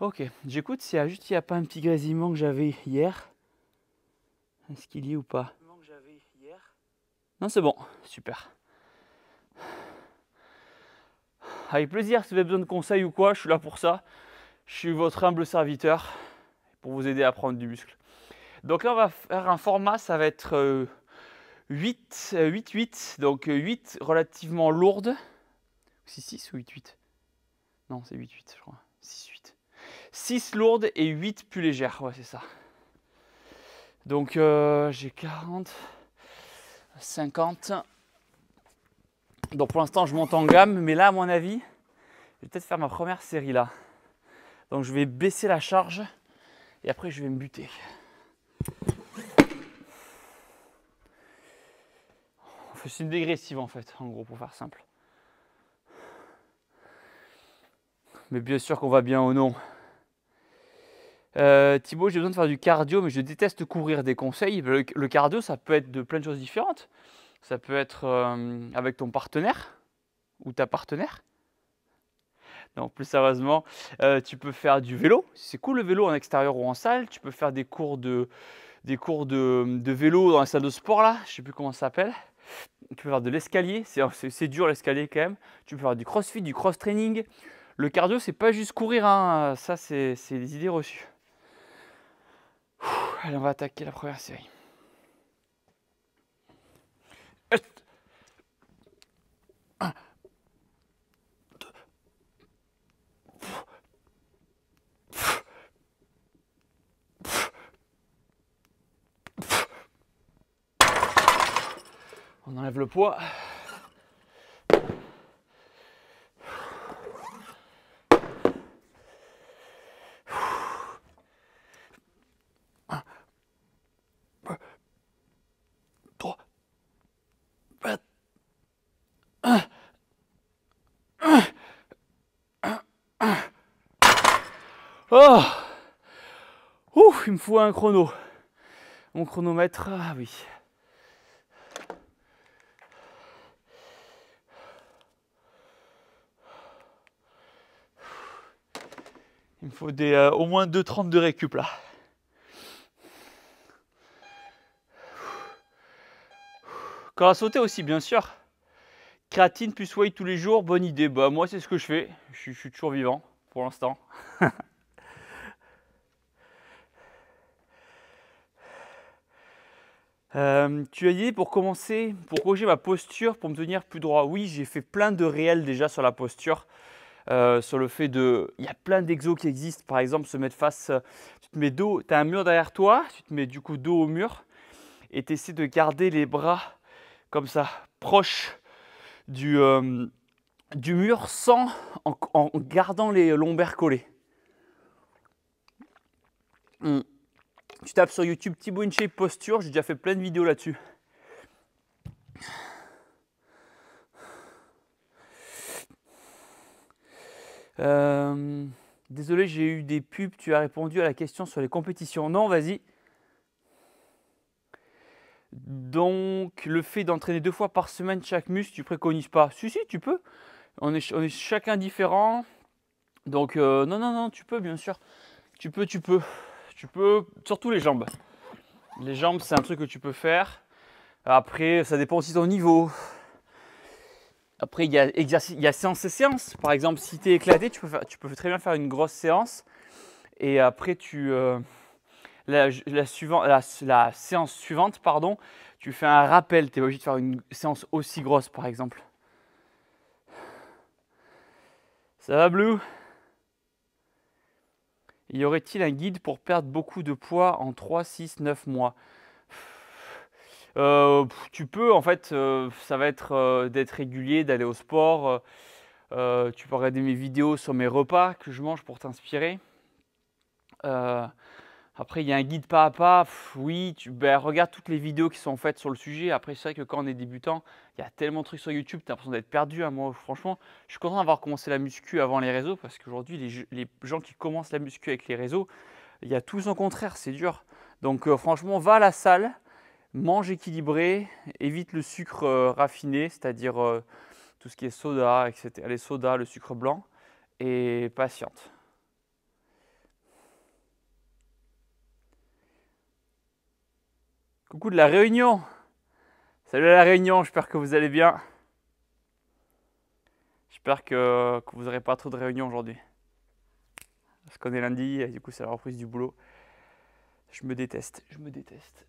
Ok, j'écoute s'il n'y a pas un petit grésillement que j'avais hier. Est-ce qu'il y est ou pas? Non, c'est bon, super. Avec plaisir, si vous avez besoin de conseils ou quoi, je suis là pour ça. Je suis votre humble serviteur pour vous aider à prendre du muscle. Donc là, on va faire un format, ça va être 8-8, donc 8 relativement lourdes. 6-6 ou 8-8? Non, c'est 8-8, je crois. 6-8. 6 lourdes et 8 plus légères, ouais, c'est ça. Donc j'ai 40, 50. Donc pour l'instant, je monte en gamme, mais là, à mon avis, je vais peut-être faire ma première série là. Donc je vais baisser la charge et après, je vais me buter. C'est une dégressive en fait, en gros, pour faire simple. Mais bien sûr qu'on va bien au nom. Thibaut, j'ai besoin de faire du cardio, mais je déteste courir des conseils. Le cardio, ça peut être de plein de choses différentes. Ça peut être avec ton partenaire ou ta partenaire. Non, plus sérieusement, tu peux faire du vélo. C'est cool le vélo en extérieur ou en salle. Tu peux faire des cours de vélo dans la salle de sport là. Je ne sais plus comment ça s'appelle. Tu peux faire de l'escalier. C'est dur l'escalier quand même. Tu peux faire du crossfit, du cross-training. Le cardio, c'est pas juste courir, hein. Ça, c'est des idées reçues. Allez, on va attaquer la première série. On enlève le poids. Oh, ouf, il me faut un chrono. Mon chronomètre, ah oui. Il me faut au moins 2,30 de récup là. Corps à sauter aussi, bien sûr. Créatine plus whey tous les jours, bonne idée. Bah moi c'est ce que je fais. Je suis toujours vivant pour l'instant. Tu as dit pour commencer, pour corriger ma posture, pour me tenir plus droit. Oui, j'ai fait plein de réels déjà sur la posture. Sur le fait de… Il y a plein d'exos qui existent. Par exemple, se mettre face… Tu te mets dos, tu as un mur derrière toi, tu te mets du coup dos au mur et tu essaies de garder les bras comme ça, proches du mur en gardant les lombaires collés. Tu tapes sur YouTube Thibaut InShape posture, j'ai déjà fait plein de vidéos là-dessus. Désolé, j'ai eu des pubs, tu as répondu à la question sur les compétitions. Non, vas-y. Donc, le fait d'entraîner 2 fois par semaine chaque muscle, tu préconises pas? Si, tu peux. On est chacun différent. Donc, non, tu peux, bien sûr. Tu peux. Surtout les jambes. Les jambes, c'est un truc que tu peux faire. Après, ça dépend aussi de ton niveau. Après, il y a séance et séance. Par exemple, si tu es éclaté, tu peux très bien faire une grosse séance. Et après, la séance suivante, pardon, tu fais un rappel. Tu es obligé de faire une séance aussi grosse, par exemple. Ça va, Blue? Y aurait-il un guide pour perdre beaucoup de poids en 3, 6, 9 mois? Tu peux, en fait, ça va être d'être régulier, d'aller au sport. Tu peux regarder mes vidéos sur mes repas que je mange pour t'inspirer. Après, il y a un guide pas à pas. Oui, regarde toutes les vidéos qui sont faites sur le sujet. Après, c'est vrai que quand on est débutant, il y a tellement de trucs sur YouTube, tu as l'impression d'être perdu. Hein. Moi, franchement, je suis content d'avoir commencé la muscu avant les réseaux parce qu'aujourd'hui, les gens qui commencent la muscu avec les réseaux, il y a tout son contraire, c'est dur. Donc, franchement, va à la salle, mange équilibré, évite le sucre raffiné, c'est-à-dire tout ce qui est soda, etc. Les sodas, le sucre blanc, et patiente. Coucou de la Réunion. Salut à la Réunion, j'espère que vous allez bien. J'espère que vous n'aurez pas trop de réunions aujourd'hui. Parce qu'on est lundi et du coup c'est la reprise du boulot. Je me déteste, je me déteste.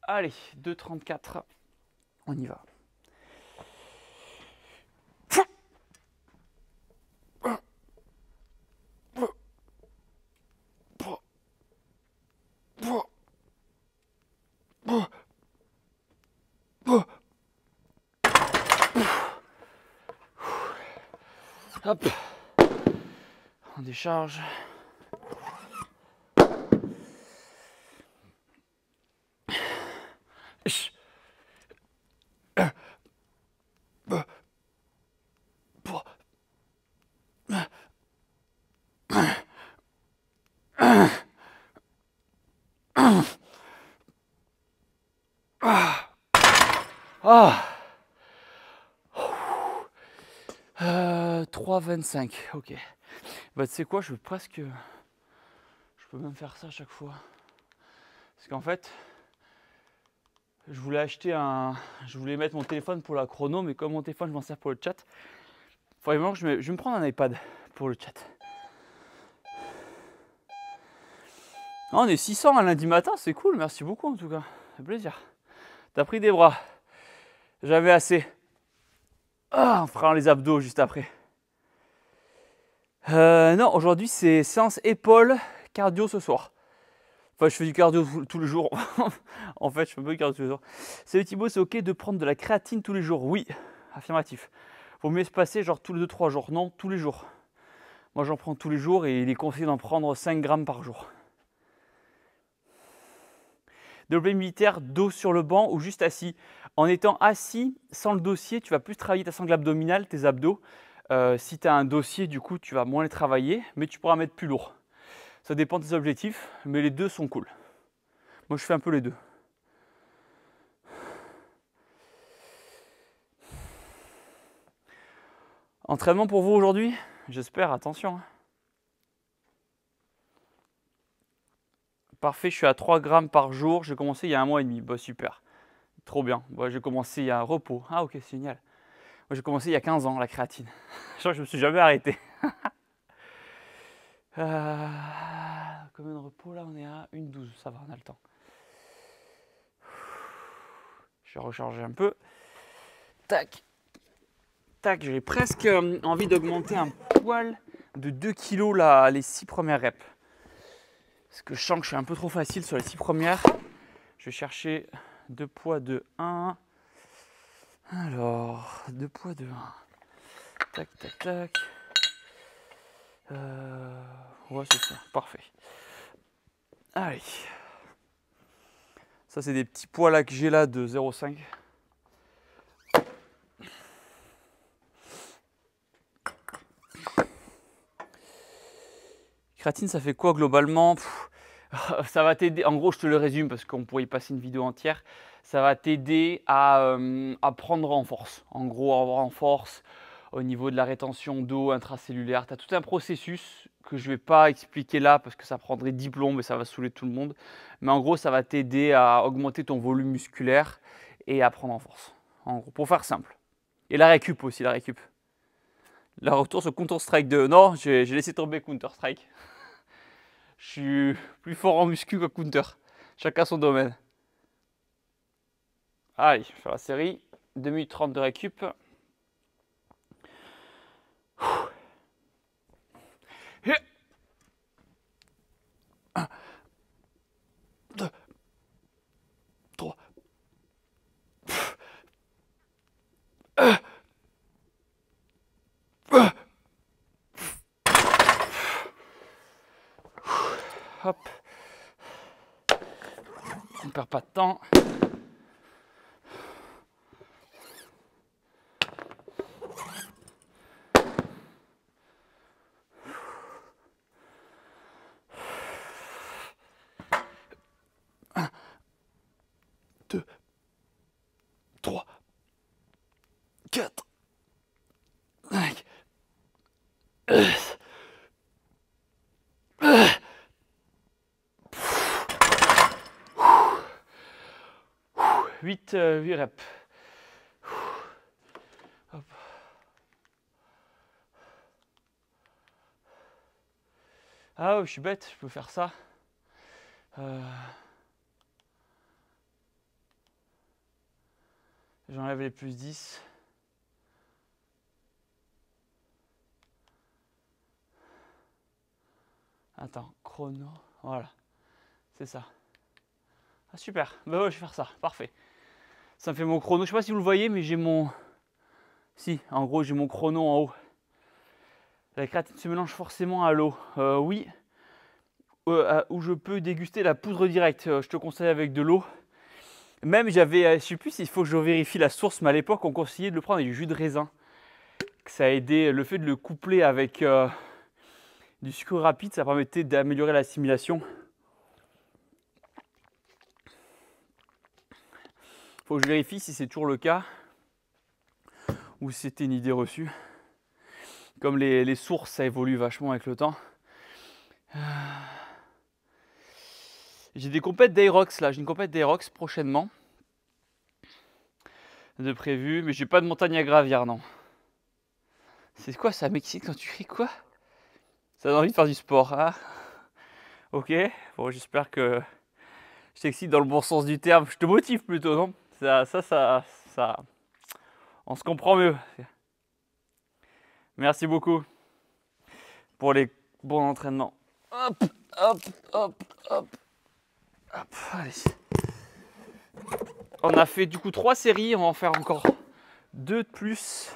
Allez, 2,34. On y va. Hop, on décharge. Ah. 3,25, ok. Bah tu sais quoi, je peux même faire ça à chaque fois. Parce qu'en fait, je voulais mettre mon téléphone pour la chrono, mais comme mon téléphone je m'en sers pour le chat, il faudrait vraiment que je vais me prendre un iPad pour le chat. Ah, on est 600 un lundi matin, c'est cool, merci beaucoup en tout cas, c'est plaisir. T'as pris des bras, j'avais assez. Ah, on fera les abdos juste après. Non, aujourd'hui c'est séance épaules, cardio ce soir. Enfin, je fais du cardio tous les jours. En fait, je fais un peu de cardio tous les jours. Salut Thibaut, c'est ok de prendre de la créatine tous les jours? Oui, affirmatif. Vaut mieux se passer genre tous les 2-3 jours. Non, tous les jours. Moi, j'en prends tous les jours et il est conseillé d'en prendre 5 grammes par jour. Développé militaire, dos sur le banc ou juste assis. En étant assis, sans le dossier, tu vas plus travailler ta sangle abdominale, tes abdos. Si tu as un dossier, du coup, tu vas moins les travailler, mais tu pourras mettre plus lourd. Ça dépend de tes objectifs, mais les deux sont cool. Moi, je fais un peu les deux. Entraînement pour vous aujourd'hui? J'espère, attention. Parfait, je suis à 3 grammes par jour. J'ai commencé il y a 1 mois et demi. Bah, super. Trop bien. Bah, j'ai commencé il y a un repos. Ah, ok, c'est génial. Moi, j'ai commencé il y a 15 ans, la créatine. Je crois que je me suis jamais arrêté. Combien de repos là? On est à 1,12. Ça va, on a le temps. Je vais recharger un peu. Tac. Tac, j'ai presque envie d'augmenter un poil de 2 kg là, les 6 premières reps. Parce que je sens que je suis un peu trop facile sur les 6 premières. Je vais chercher 2 poids de 1. Alors, 2 poids de 1. Tac, tac, tac. Ouais, c'est ça. Parfait. Allez. Ça, c'est des petits poids là que j'ai là de 0,5. Créatine, ça fait quoi globalement? Ça va t'aider, en gros je te le résume parce qu'on pourrait y passer une vidéo entière. Ça va t'aider à prendre en force. En gros, avoir en force au niveau de la rétention d'eau intracellulaire. Tu as tout un processus que je ne vais pas expliquer là parce que ça prendrait 10 plombs et ça va saouler tout le monde. Mais en gros, ça va t'aider à augmenter ton volume musculaire et à prendre en force. En gros, pour faire simple. Et la récup aussi, la récup. La retour sur Counter-Strike 2. Non, j'ai laissé tomber Counter-Strike. Je suis plus fort en muscu que Counter. Chacun son domaine. Allez, je vais faire la série. 2 minutes 30 de récup. Un, 2, 3. Hop. On perd pas de temps. Un, 2, 3, 4, 5. 8 reps. Hop. Ah ouais, je suis bête, je peux faire ça. J'enlève les plus 10. Attends, chrono, voilà, c'est ça. Ah super, bah ouais, je vais faire ça, parfait. Ça me fait mon chrono, je sais pas si vous le voyez, mais j'ai mon... Si, en gros, j'ai mon chrono en haut. La créatine se mélange forcément à l'eau. Oui, où je peux déguster la poudre directe. Je te conseille avec de l'eau. Même j'avais, je sais plus s'il faut que je vérifie la source, mais à l'époque, on conseillait de le prendre avec du jus de raisin. Ça a aidé, le fait de le coupler avec du sucre rapide, ça permettait d'améliorer l'assimilation. Faut que je vérifie si c'est toujours le cas ou si c'était une idée reçue. Comme les sources, ça évolue vachement avec le temps. J'ai des compètes d'Aerox là, j'ai une compète d'Aerox prochainement de prévu, mais j'ai pas de montagne à gravir, non. C'est quoi ça, Mexique, quand tu cries quoi? Ça donne envie de faire du sport, hein? Ok, bon, j'espère que je t'excite dans le bon sens du terme. Je te motive plutôt, non? Ça, on se comprend mieux. Merci beaucoup pour les bons entraînements. Hop, hop, hop, hop, hop, allez. On a fait du coup 3 séries, on va en faire encore 2 de plus.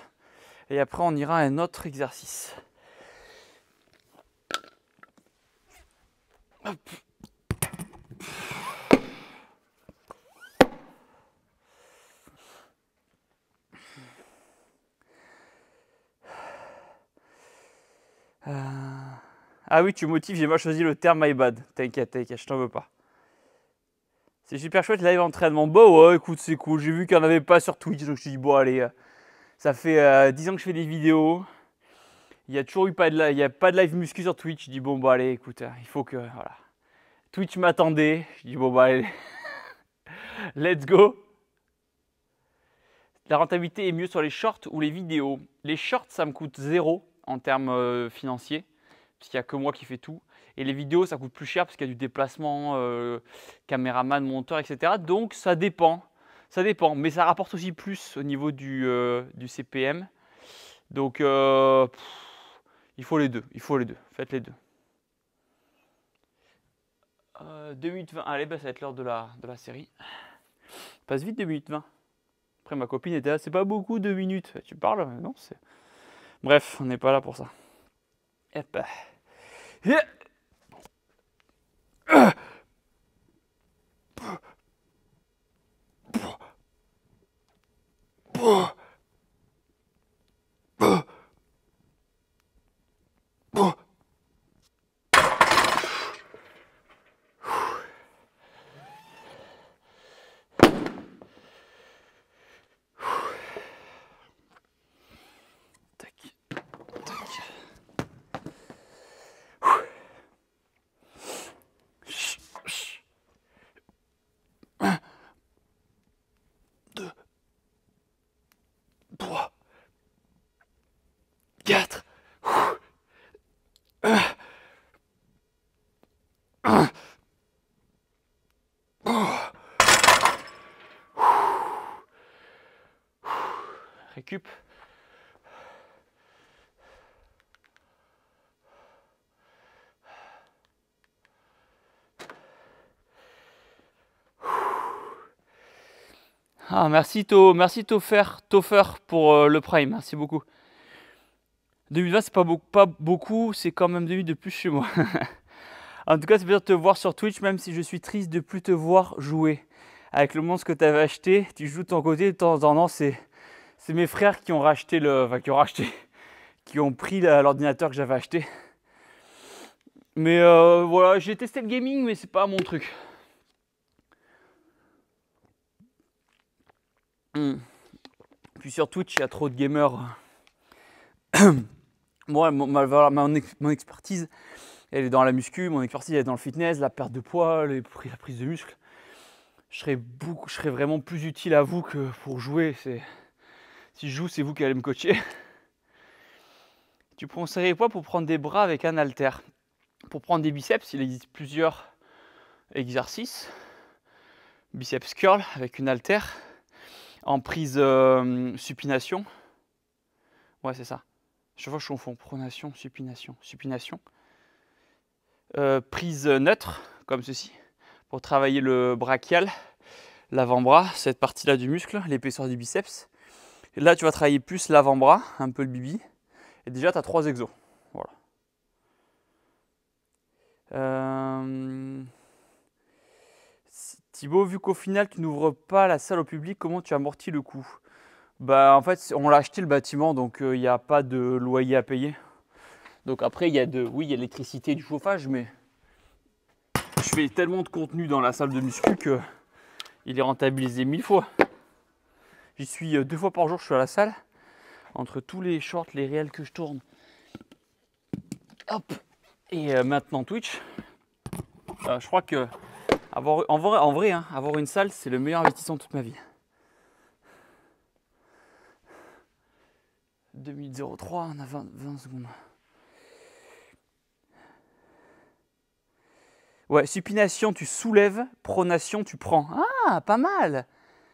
Et après, on ira à un autre exercice. Hop. Ah oui, tu motives, j'ai mal choisi le terme my bad. T'inquiète, je t'en veux pas. C'est super chouette, live entraînement. Bon, ouais, écoute, c'est cool. J'ai vu qu'il n'y en avait pas sur Twitch, donc je me suis dit, bon, allez, ça fait 10 ans que je fais des vidéos. Il n'y a toujours eu pas de, il y a pas de live muscu sur Twitch. Je dis, bon, bah, allez, écoute, il faut que, voilà. Twitch m'attendait. Je dis, bon, bah, allez, let's go. La rentabilité est mieux sur les shorts ou les vidéos. Les shorts, ça me coûte 0 en termes financiers, parce qu'il n'y a que moi qui fais tout. Et les vidéos, ça coûte plus cher parce qu'il y a du déplacement, caméraman, monteur, etc. Donc ça dépend. Ça dépend. Mais ça rapporte aussi plus au niveau du CPM. Donc il faut les deux. Il faut les deux. Faites les deux. 2 minutes 20. Allez, bah, ça va être l'heure de la série. Passe vite 2 minutes 20. Après, ma copine était là. C'est pas beaucoup 2 minutes. Tu parles? Non, c'est. Bref, on n'est pas là pour ça. Hop. Yeah. Récup. Ah, merci Toffer pour le Prime, merci beaucoup. 2020, c'est pas beaucoup, c'est quand même 2 minutes de plus chez moi. En tout cas, c'est plaisir de te voir sur Twitch, même si je suis triste de plus te voir jouer. Avec le monstre que tu avais acheté, tu joues de ton côté, de temps en temps, c'est mes frères qui ont racheté qui ont pris l'ordinateur que j'avais acheté. Mais voilà, j'ai testé le gaming, mais c'est pas mon truc. Puis sur Twitch, il y a trop de gamers. Moi, mon expertise, elle est dans la muscu, mon expertise elle est dans le fitness, la perte de poids, la prise de muscle. je serais vraiment plus utile à vous que pour jouer. Si je joue, c'est vous qui allez me coacher. Tu conseillerais quoi pour prendre des bras avec un halter? Pour prendre des biceps, il existe plusieurs exercices. Biceps curl avec une halter. En prise supination. Ouais, c'est ça. Chaque fois, je confonds. Pronation, supination, supination. Prise neutre, comme ceci, pour travailler le brachial, l'avant-bras, cette partie-là du muscle, l'épaisseur du biceps. Et là, tu vas travailler plus l'avant-bras, un peu le bibi. Et déjà, tu as 3 exos. Voilà. Thibaut, vu qu'au final, tu n'ouvres pas la salle au public, comment tu amortis le coût? Bah, en fait, on l'a acheté le bâtiment, donc il n'y a pas de loyer à payer. Donc après, il y a l'électricité et du chauffage, mais je fais tellement de contenu dans la salle de muscu que il est rentabilisé 1000 fois. J'y suis 2 fois par jour, je suis à la salle. Entre tous les shorts, les réels que je tourne, hop, et maintenant Twitch, je crois que en vrai, hein, avoir une salle, c'est le meilleur investissement de toute ma vie. 2003, on a 20 secondes. Ouais, supination, tu soulèves, pronation, tu prends. Ah, pas mal.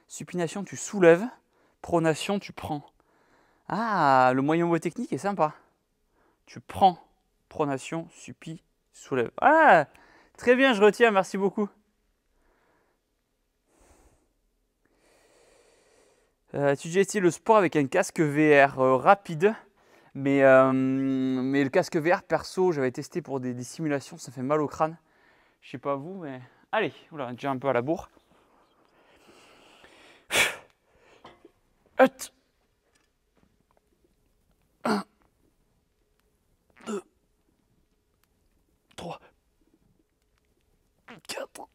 Supination, tu soulèves, pronation, tu prends. Ah, le moyen mot technique est sympa. Tu prends, pronation, supi, soulève. Ah, très bien, je retiens, merci beaucoup. Tu as essayé le sport avec un casque VR rapide, mais le casque VR, perso, j'avais testé pour des simulations, ça fait mal au crâne. Je sais pas vous, mais... Allez, oula, déjà un peu à la bourre. Hut. 1, 2, 3, 4.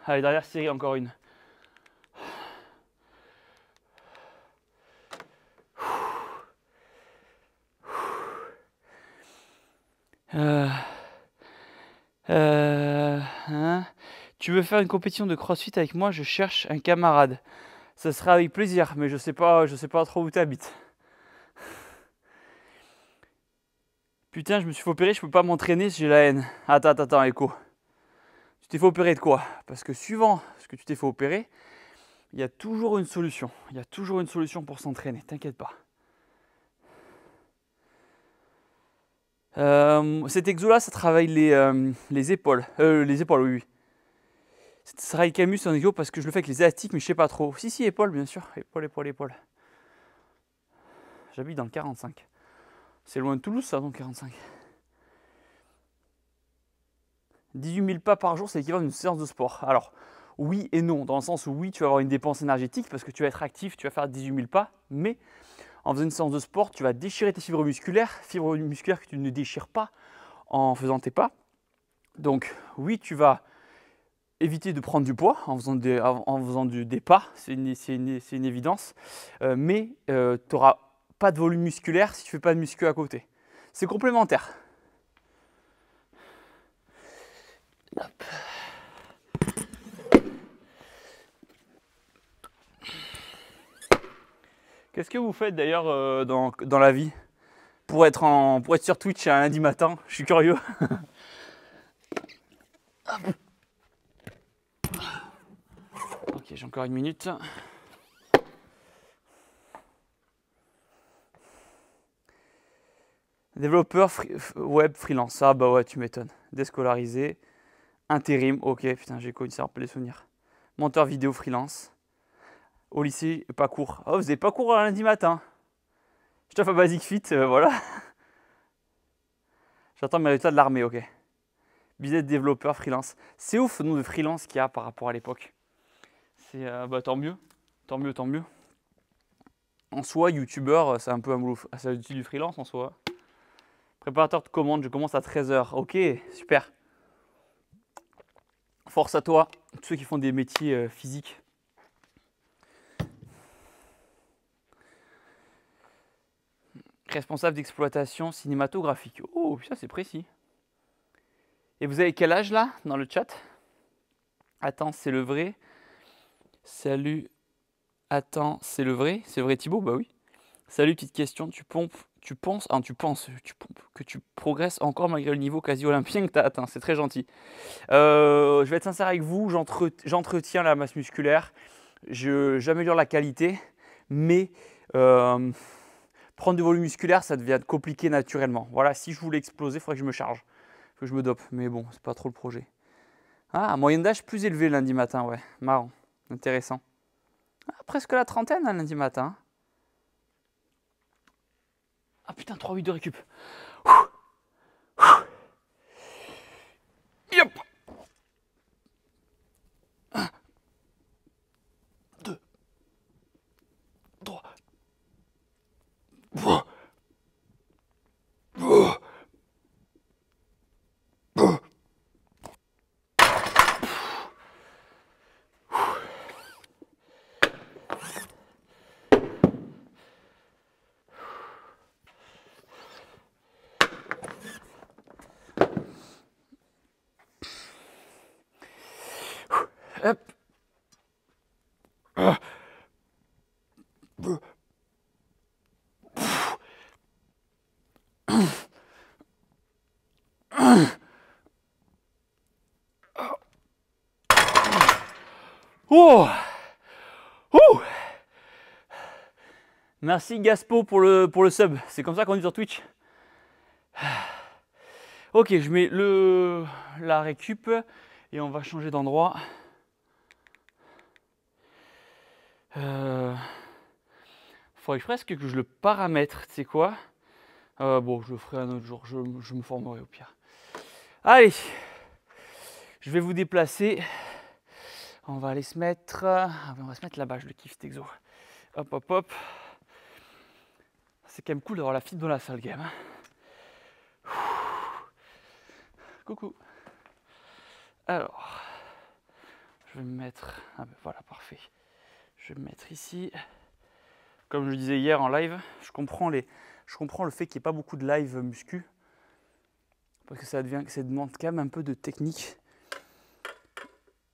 Allez, dernière série, encore une. Hein, tu veux faire une compétition de CrossFit avec moi? Je cherche un camarade. Ça sera avec plaisir, mais je sais pas trop où tu habites. Putain, je me suis fait opérer, je peux pas m'entraîner si j'ai la haine. Attends, Echo. Tu t'es fait opérer de quoi? Parce que suivant ce que tu t'es fait opérer, il y a toujours une solution. Il y a toujours une solution pour s'entraîner, t'inquiète pas. Cet exo-là, ça travaille les épaules. Les épaules, oui. Ça travaille Camus en exo parce que je le fais avec les élastiques, mais je sais pas trop. Si, épaules, bien sûr. Épaules. J'habite dans le 45. C'est loin de Toulouse, ça, donc 45. 18 000 pas par jour, c'est l'équivalent d'une séance de sport. Alors, oui et non, dans le sens où oui, tu vas avoir une dépense énergétique parce que tu vas être actif, tu vas faire 18 000 pas, mais en faisant une séance de sport, tu vas déchirer tes fibres musculaires que tu ne déchires pas en faisant tes pas. Donc, oui, tu vas éviter de prendre du poids en faisant des pas, c'est une évidence, mais tu n'auras pas de volume musculaire si tu ne fais pas de muscu à côté. C'est complémentaire. Hop. Qu'est-ce que vous faites d'ailleurs dans la vie pour être sur Twitch un lundi matin? Je suis curieux. Ok, j'ai encore 1 minute. Développeur web freelance. Ah bah ouais, tu m'étonnes. Déscolarisé. Intérim. Ok, putain, j'ai connu ça, un peu les souvenirs. Monteur vidéo freelance. Au lycée, pas cours. Oh, vous n'avez pas cours un lundi matin. Je t'offre à Basic Fit, voilà. J'attends mes résultats de l'armée, ok. Business développeur, freelance. C'est ouf le nombre de freelance qu'il y a par rapport à l'époque. C'est bah, tant mieux. Tant mieux, tant mieux. En soi, youtubeur, c'est un peu un boulot. C'est du freelance en soi. Préparateur de commandes, je commence à 13 h. Ok, super. Force à toi, tous ceux qui font des métiers physiques. Responsable d'exploitation cinématographique. Oh, ça c'est précis. Et vous avez quel âge là dans le chat? Attends, c'est le vrai. Salut. Attends, c'est le vrai? C'est vrai Thibaut? Bah oui. Salut, petite question. Tu pompes que tu progresses encore malgré le niveau quasi olympien que tu as atteint. C'est très gentil. Je vais être sincère avec vous, j'entretiens la masse musculaire, j'améliore la qualité, mais prendre du volume musculaire, ça devient compliqué naturellement. Voilà, si je voulais exploser, il faudrait que je me charge, que je me dope, mais bon, c'est pas trop le projet. Ah, moyenne d'âge plus élevée lundi matin, ouais, marrant, intéressant. Ah, presque la trentaine hein, lundi matin. Ah putain, 3-8 de récup. Yep. 1, 2, 3. Hop. Oh. Oh. Merci Gaspo pour le sub, c'est comme ça qu'on dit sur Twitch. Ok, je mets la récup et on va changer d'endroit. Faudrait presque que je le paramètre, tu sais quoi? Bon, je le ferai un autre jour, je me formerai au pire. Allez, je vais vous déplacer. On va aller se mettre. On va se mettre là-bas, je le kiffe cet exo. Hop, hop, hop. C'est quand même cool d'avoir la fibre dans la salle game. Hein. Coucou. Alors, je vais me mettre. Ah ben voilà, parfait. Je vais me mettre ici. Comme je le disais hier en live, je comprends le fait qu'il n'y ait pas beaucoup de live muscu. Parce que ça demande quand même un peu de technique.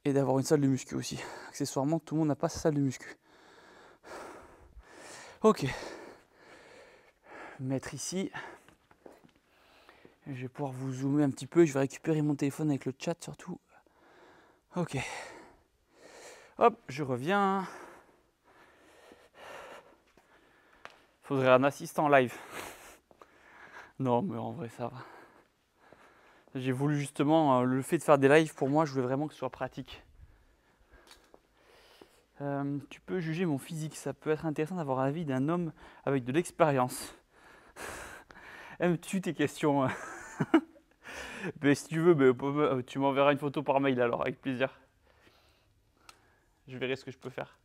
Et d'avoir une salle de muscu aussi. Accessoirement, tout le monde n'a pas sa salle de muscu. Ok. Mettre ici. Je vais pouvoir vous zoomer un petit peu. Je vais récupérer mon téléphone avec le chat surtout. Ok. Hop, je reviens. Faudrait un assistant live. Non, mais en vrai, ça va. J'ai voulu justement, le fait de faire des lives, pour moi, je voulais vraiment que ce soit pratique. Tu peux juger mon physique. Ça peut être intéressant d'avoir l'avis d'un homme avec de l'expérience. Aimes-tu tes questions? Mais si tu veux, tu m'enverras une photo par mail alors, avec plaisir. Je verrai ce que je peux faire.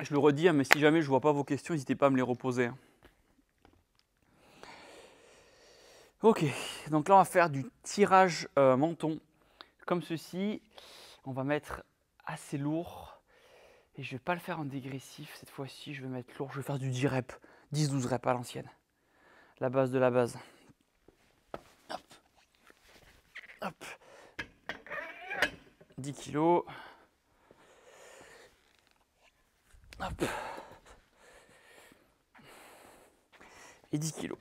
Je le redis, hein, mais si jamais je ne vois pas vos questions, n'hésitez pas à me les reposer. Hein. Ok, donc là on va faire du tirage menton. Comme ceci, on va mettre assez lourd. Et je ne vais pas le faire en dégressif cette fois-ci, je vais mettre lourd. Je vais faire du 10 reps, 10-12 reps à l'ancienne. La base de la base. Hop. Hop. 10 kilos. Hop. Et 10 kilos.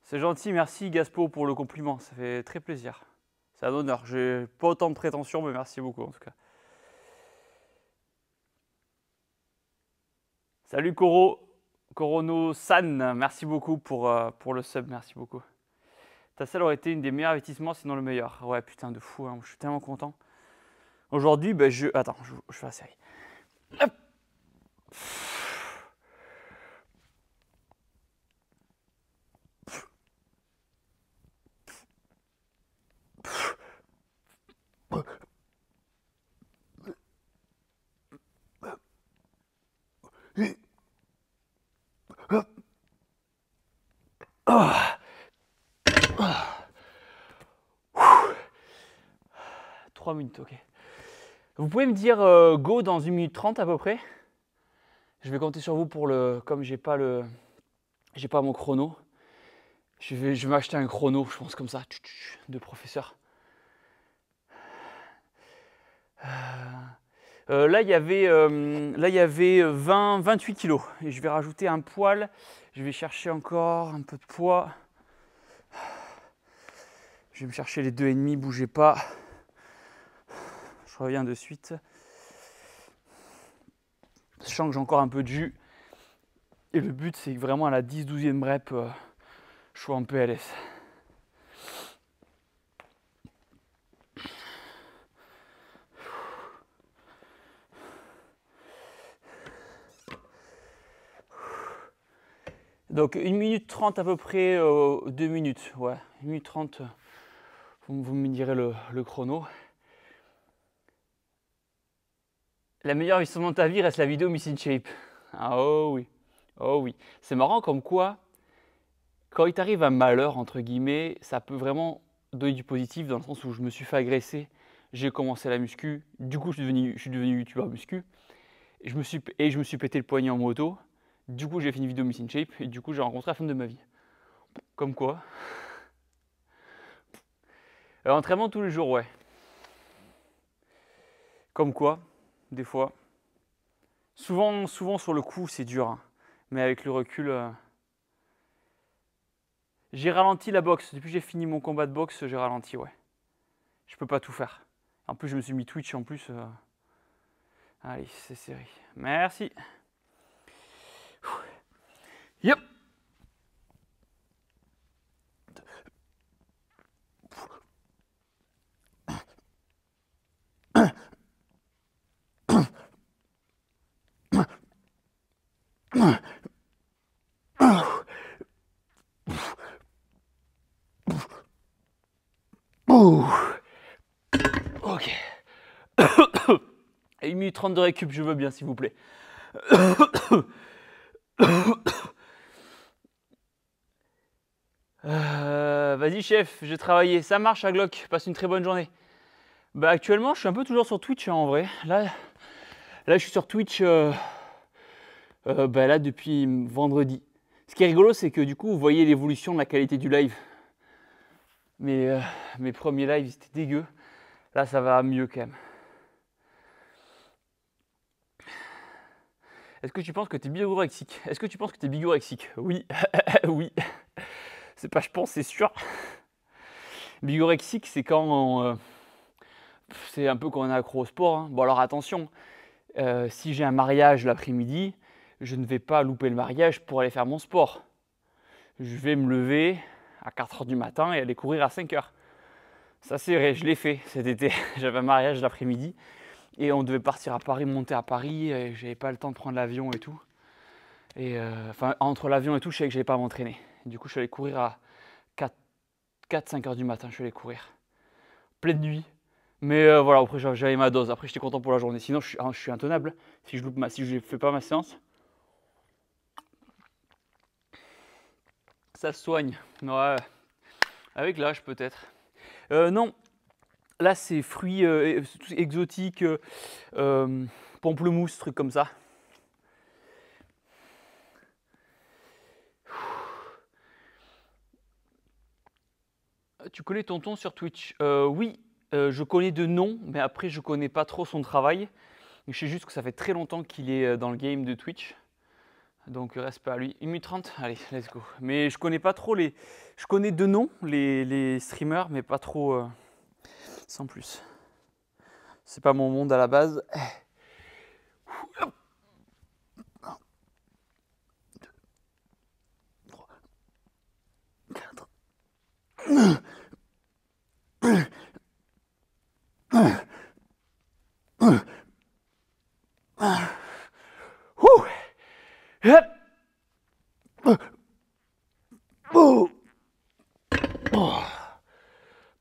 C'est gentil, merci Gaspo pour le compliment, ça fait très plaisir. C'est un honneur, j'ai pas autant de prétention, mais merci beaucoup en tout cas. Salut Corono-san, merci beaucoup pour le sub, merci beaucoup. Ta salle aurait été une des meilleurs investissements, sinon le meilleur. Ouais, putain de fou, hein, je suis tellement content. Aujourd'hui, ben Attends, je fais la série. Hop. Oh. 3 minutes, ok. Vous pouvez me dire go dans 1 minute 30 à peu près? Je vais compter sur vous pour le. Comme j'ai pas mon chrono. Je vais m'acheter un chrono, je pense comme ça, de professeur. Là, il y avait 28 kilos. Et je vais rajouter un poil. Je vais chercher encore un peu de poids. Je vais me chercher les 2,5, bougez pas. Je reviens de suite. Sachant que j'ai encore un peu de jus. Et le but, c'est que vraiment à la 10-12e rep, je sois en PLS. Donc 1 minute 30 à peu près, 2 minutes. Ouais, 1 minute 30, vous me direz le chrono. La meilleure histoire de ta vie reste la vidéo Miss in Shape. Ah oh oui, oh oui. C'est marrant comme quoi, quand il t'arrive un malheur, entre guillemets, ça peut vraiment donner du positif dans le sens où je me suis fait agresser, j'ai commencé la muscu, du coup je suis devenu youtubeur muscu, et je me suis pété le poignet en moto, du coup j'ai fait une vidéo Miss in Shape, et du coup j'ai rencontré la femme de ma vie. Comme quoi. Entraînement tous les jours, ouais. Comme quoi, des fois. Souvent sur le coup, c'est dur. Hein. Mais avec le recul, j'ai ralenti la boxe. Depuis que j'ai fini mon combat de boxe, j'ai ralenti, ouais. Je peux pas tout faire. En plus, je me suis mis Twitch en plus. Allez, c'est série. Merci. Yep. Ok. Et 1 minute 30 de récup, je veux bien, s'il vous plaît. Vas-y, chef, j'ai travaillé. Ça marche à Glock. Passe une très bonne journée. Bah, actuellement, je suis un peu toujours sur Twitch, hein, en vrai. Là, je suis sur Twitch là, depuis vendredi. Ce qui est rigolo, c'est que du coup, vous voyez l'évolution de la qualité du live. Mes premiers lives, c'était dégueu. Là, ça va mieux quand même. Est-ce que tu penses que tu es bigorexique? Est-ce que tu penses que tu es bigorexique? Oui. Oui. C'est pas je pense, c'est sûr. Bigorexique, c'est quand c'est un peu quand on est accro au sport. Hein. Bon alors attention, si j'ai un mariage l'après-midi, je ne vais pas louper le mariage pour aller faire mon sport. Je vais me lever à 4h du matin et aller courir à 5h. Ça c'est vrai, je l'ai fait cet été. J'avais un mariage l'après-midi et on devait partir à Paris, monter à Paris et j'avais pas le temps de prendre l'avion et tout. Et entre l'avion et tout, je savais que j'allais pas m'entraîner. Du coup, je suis allé courir à 4-5h du matin, je suis allé courir. Pleine nuit. Mais voilà, après j'avais ma dose. Après, j'étais content pour la journée. Sinon, je suis intenable si je ne fais pas ma séance. Ça se soigne. Ouais. Avec l'âge, peut-être. Non. Là, c'est fruits exotiques, pamplemousse, trucs comme ça. Tu connais Tonton sur Twitch? Oui, je connais de nom, mais après, je connais pas trop son travail. Je sais juste que ça fait très longtemps qu'il est dans le game de Twitch. Donc, respect à lui. 1 minute 30, allez, let's go. Mais je connais pas trop les. Je connais de nom les streamers, mais pas trop sans plus. C'est pas mon monde à la base.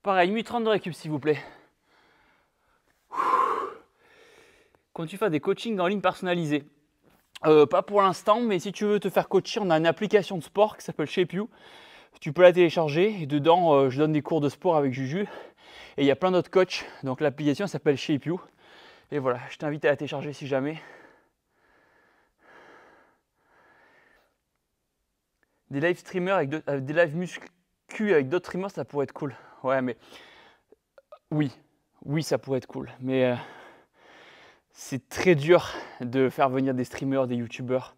Pareil, 1 minute 30 de récup s'il vous plaît. Quand tu fais des coachings en ligne personnalisés, pas pour l'instant, mais si tu veux te faire coacher, on a une application de sport qui s'appelle ShapeU. Tu peux la télécharger et dedans, je donne des cours de sport avec Juju. Et il y a plein d'autres coachs. Donc l'application s'appelle ShapeU. Et voilà, je t'invite à la télécharger si jamais. Des live streamers avec des live muscu avec d'autres streamers, ça pourrait être cool. Ouais, mais oui, ça pourrait être cool. Mais c'est très dur de faire venir des streamers, des youtubeurs.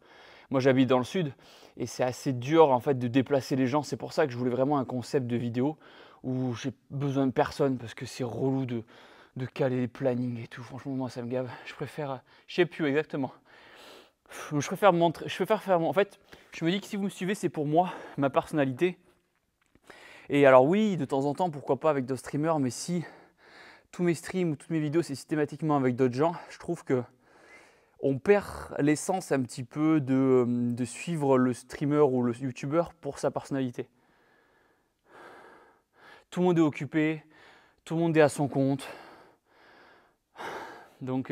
Moi, j'habite dans le sud et c'est assez dur en fait de déplacer les gens. C'est pour ça que je voulais vraiment un concept de vidéo où j'ai besoin de personne parce que c'est relou de caler les plannings et tout. Franchement, moi, ça me gave. Je préfère, je sais plus exactement. Je préfère montrer, en fait, je me dis que si vous me suivez, c'est pour moi, ma personnalité. Et alors oui, de temps en temps, pourquoi pas avec d'autres streamers, mais si tous mes streams ou toutes mes vidéos, c'est systématiquement avec d'autres gens, je trouve que on perd l'essence un petit peu de suivre le streamer ou le youtubeur pour sa personnalité. Tout le monde est occupé, tout le monde est à son compte. Donc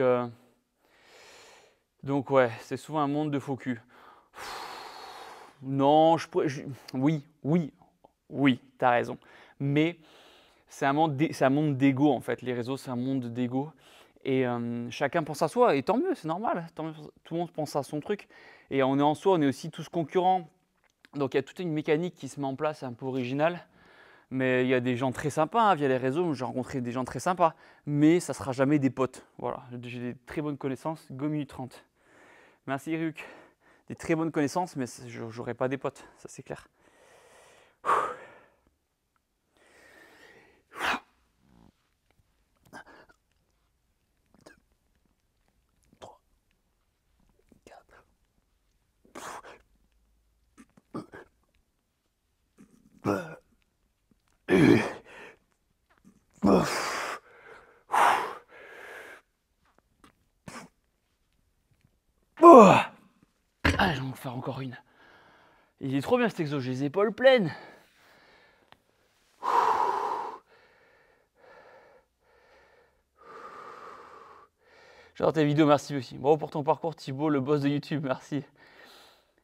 ouais, c'est souvent un monde de faux cul. Non, oui, t'as raison. Mais c'est un monde d'ego en fait. Les réseaux, c'est un monde d'ego. Et chacun pense à soi, et tant mieux, c'est normal. Tout le monde pense à son truc. Et on est en soi, on est aussi tous concurrents. Donc il y a toute une mécanique qui se met en place un peu originale. Mais il y a des gens très sympas hein, via les réseaux. J'ai rencontré des gens très sympas. Mais ça ne sera jamais des potes. Voilà, j'ai des très bonnes connaissances. Go minute 30. Merci Ryuk. Des très bonnes connaissances, mais j'aurai pas des potes, ça c'est clair. Ah, je vais en faire encore une. Il est trop bien cet exo, j'ai les épaules pleines. J'adore tes vidéos, merci aussi. Bravo pour ton parcours, Thibaut, le boss de YouTube, merci.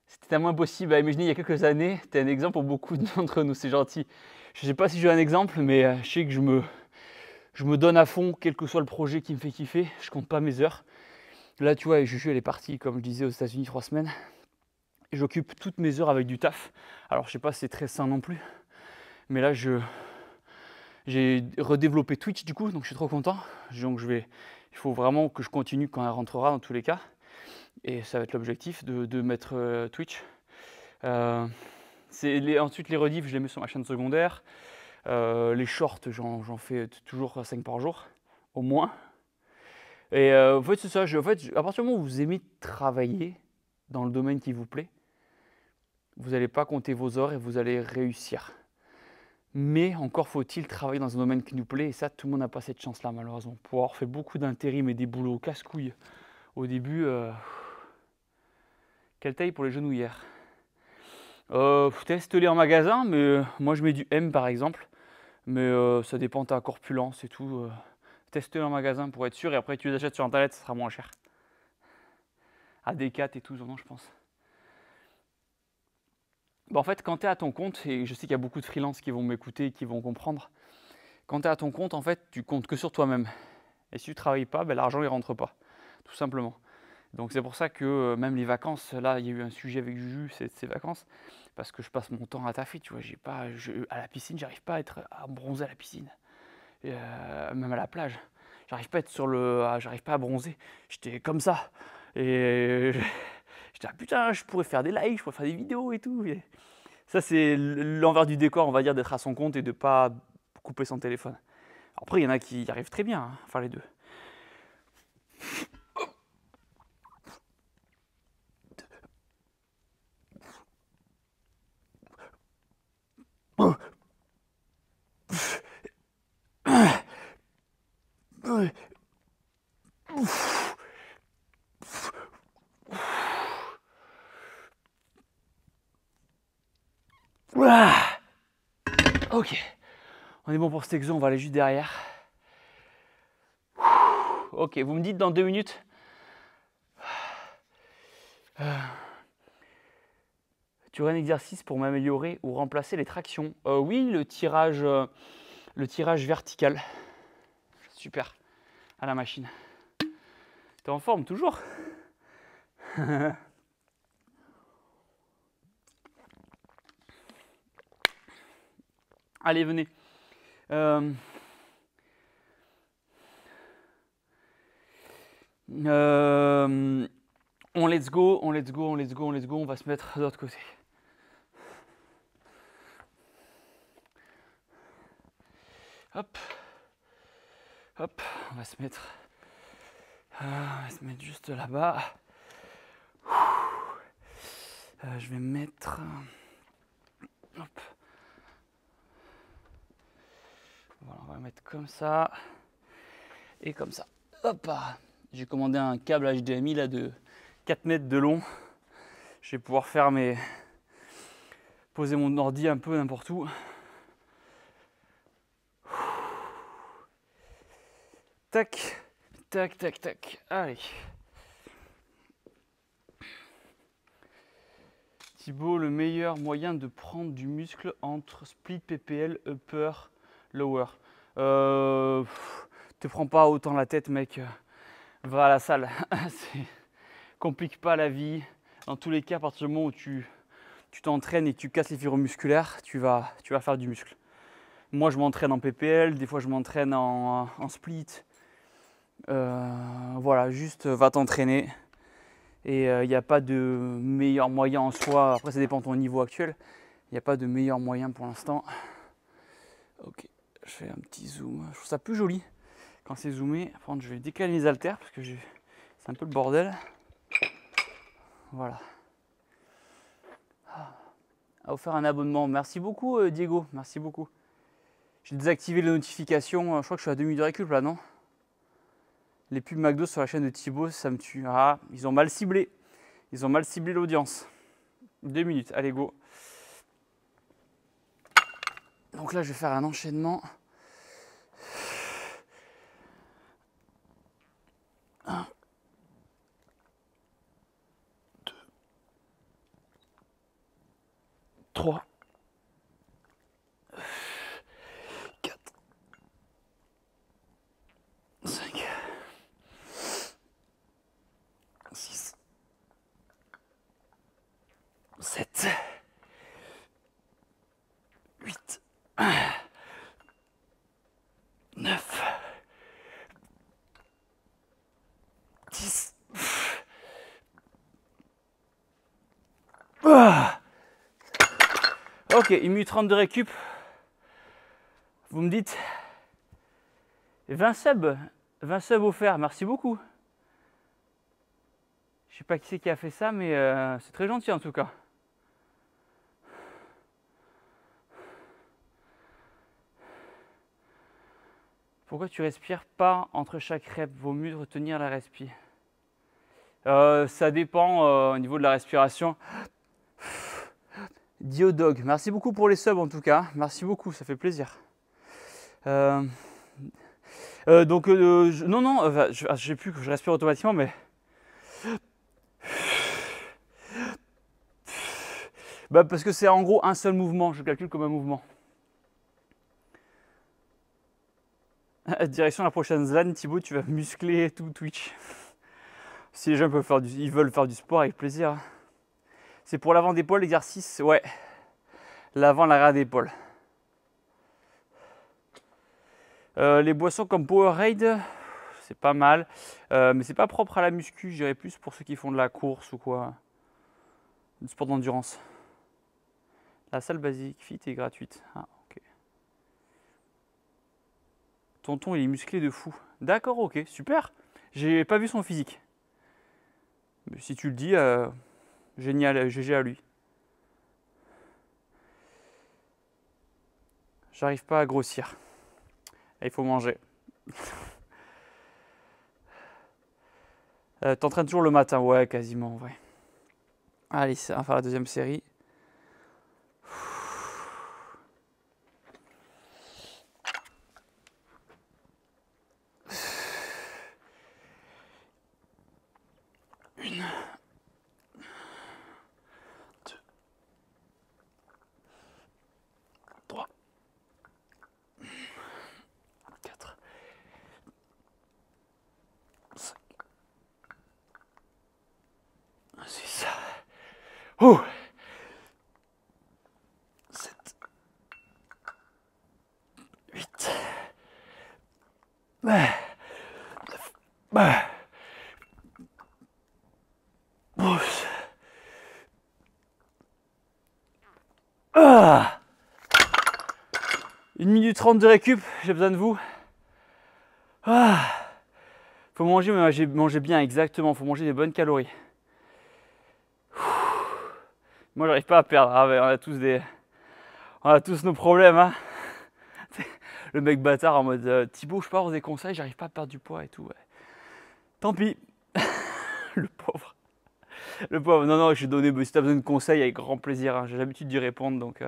C'était tellement impossible à imaginer il y a quelques années. T'es un exemple pour beaucoup d'entre nous, c'est gentil. Je sais pas si j'ai un exemple, mais je sais que je me donne à fond, quel que soit le projet qui me fait kiffer. Je compte pas mes heures. Là, tu vois, Juju, elle est partie, comme je disais, aux États-Unis 3 semaines. Et j'occupe toutes mes heures avec du taf. Alors, je sais pas si c'est très sain non plus. Mais là, j'ai redéveloppé Twitch du coup, donc je suis trop content. Donc il faut vraiment que je continue quand elle rentrera dans tous les cas. Et ça va être l'objectif de mettre Twitch. Ensuite les rediffs, je les mets sur ma chaîne secondaire. Les shorts, j'en fais toujours 5 par jour, au moins. Et en fait, c'est ça. À partir du moment où vous aimez travailler dans le domaine qui vous plaît, vous n'allez pas compter vos heures et vous allez réussir. Mais encore faut-il travailler dans un domaine qui nous plaît, et ça, tout le monde n'a pas cette chance-là, malheureusement. Pour avoir fait beaucoup d'intérim et des boulots casse-couilles au début, quelle taille pour les genouillères? Teste-les en magasin, mais moi je mets du M par exemple, mais ça dépend de ta corpulence et tout. Teste-les en magasin pour être sûr, et après tu les achètes sur internet, ça sera moins cher. À Decat et tout, non, je pense. Bon, en fait, quand tu es à ton compte, et je sais qu'il y a beaucoup de freelances qui vont m'écouter et qui vont comprendre, quand tu es à ton compte, en fait, tu comptes que sur toi-même. Et si tu ne travailles pas, ben, l'argent ne rentre pas, tout simplement. Donc c'est pour ça que même les vacances, là, il y a eu un sujet avec Juju, c'est ces vacances, parce que je passe mon temps à taffer, tu vois, à la piscine, j'arrive pas à bronzer à la piscine, et, même à la plage, j'arrive pas j'arrive pas à bronzer, j'étais comme ça, et j'étais ah putain, je pourrais faire des lives, je pourrais faire des vidéos et tout. Et ça c'est l'envers du décor, on va dire, d'être à son compte et de pas couper son téléphone. Après, il y en a qui y arrivent très bien, hein, enfin les deux. Ok, on est bon pour cet exo, on va aller juste derrière. Ok, vous me dites dans 2 minutes. Tu aurais un exercice pour m'améliorer ou remplacer les tractions? Oui, le tirage vertical. Super, à la machine. T'es en forme toujours? Allez, venez. On let's go, on let's go, on let's go, on let's go. On va se mettre de l'autre côté. Hop. Hop, on va se mettre juste là-bas. Je vais me mettre. Hop. Voilà, on va mettre comme ça et comme ça. Hop. J'ai commandé un câble HDMI là de 4 mètres de long. Je vais pouvoir faire poser mon ordi un peu n'importe où. Tac, tac, tac, tac. Allez. Thibaut, le meilleur moyen de prendre du muscle entre split PPL, upper, lower. Te prends pas autant la tête, mec. Va à la salle. Complique pas la vie. Dans tous les cas, à partir du moment où tu t'entraînes et que tu casses les fibres musculaires, tu vas faire du muscle. Moi, je m'entraîne en PPL, des fois je m'entraîne en split. Voilà, juste va t'entraîner. Et il n'y a pas de meilleur moyen en soi. Après, ça dépend de ton niveau actuel. Il n'y a pas de meilleur moyen pour l'instant. Ok, je fais un petit zoom. Je trouve ça plus joli quand c'est zoomé. Par contre, je vais décaler les haltères parce que c'est un peu le bordel. Voilà. À offert un abonnement. Merci beaucoup, Diego. Merci beaucoup. J'ai désactivé les notifications. Je crois que je suis à 2 minutes de récup là, non? Les pubs McDo sur la chaîne de Thibaut, ça me tue. Ah, ils ont mal ciblé. Ils ont mal ciblé l'audience. 2 minutes, allez go. Donc là, je vais faire un enchaînement. 1, 2, 3, 4, 5, 6, 7, 8, 9, 10. Ok, 1 minute 30 de récup. Vous me dites 20 subs offerts, merci beaucoup. Je sais pas qui c'est qui a fait ça, mais c'est très gentil en tout cas. Pourquoi tu respires pas entre chaque rep? Vaut mieux retenir la respi. Ça dépend au niveau de la respiration. Diodog, merci beaucoup pour les subs en tout cas. Merci beaucoup, ça fait plaisir. Non, je sais plus que je respire automatiquement, mais parce que c'est en gros un seul mouvement. Je calcule comme un mouvement. Direction la prochaine ZLAN, Thibaut, tu vas muscler tout Twitch. Si les gens ils veulent faire du sport, avec plaisir. C'est pour l'avant d'épaule, l'exercice, ouais. L'avant, l'arrière d'épaule. Les boissons comme Powerade, c'est pas mal. Mais c'est pas propre à la muscu, je dirais plus pour ceux qui font de la course ou quoi. Du sport d'endurance. La salle Basic Fit est gratuite. Ah, ok. Tonton, il est musclé de fou. D'accord, ok, super. J'ai pas vu son physique. Mais si tu le dis, génial, GG à lui. J'arrive pas à grossir. Il faut manger. T'entraînes toujours le matin? Ouais, quasiment, ouais. Allez, on va faire la deuxième série. Une, deux, trois, quatre, cinq, six. Oh! 7, 8, 9, 12. Ah, 1 minute 30 de récup, j'ai besoin de vous. Ah, faut manger, mais manger bien, exactement. Faut manger des bonnes calories. Moi, j'arrive pas à perdre. Ah ouais, on a tous nos problèmes. Hein. Le mec bâtard en mode Thibaut, je peux avoir des conseils, j'arrive pas à perdre du poids et tout. Ouais. Tant pis. Le pauvre. Le pauvre. Non, non, je vais donner. Si t'as besoin de conseils, avec grand plaisir. Hein. J'ai l'habitude d'y répondre. Donc,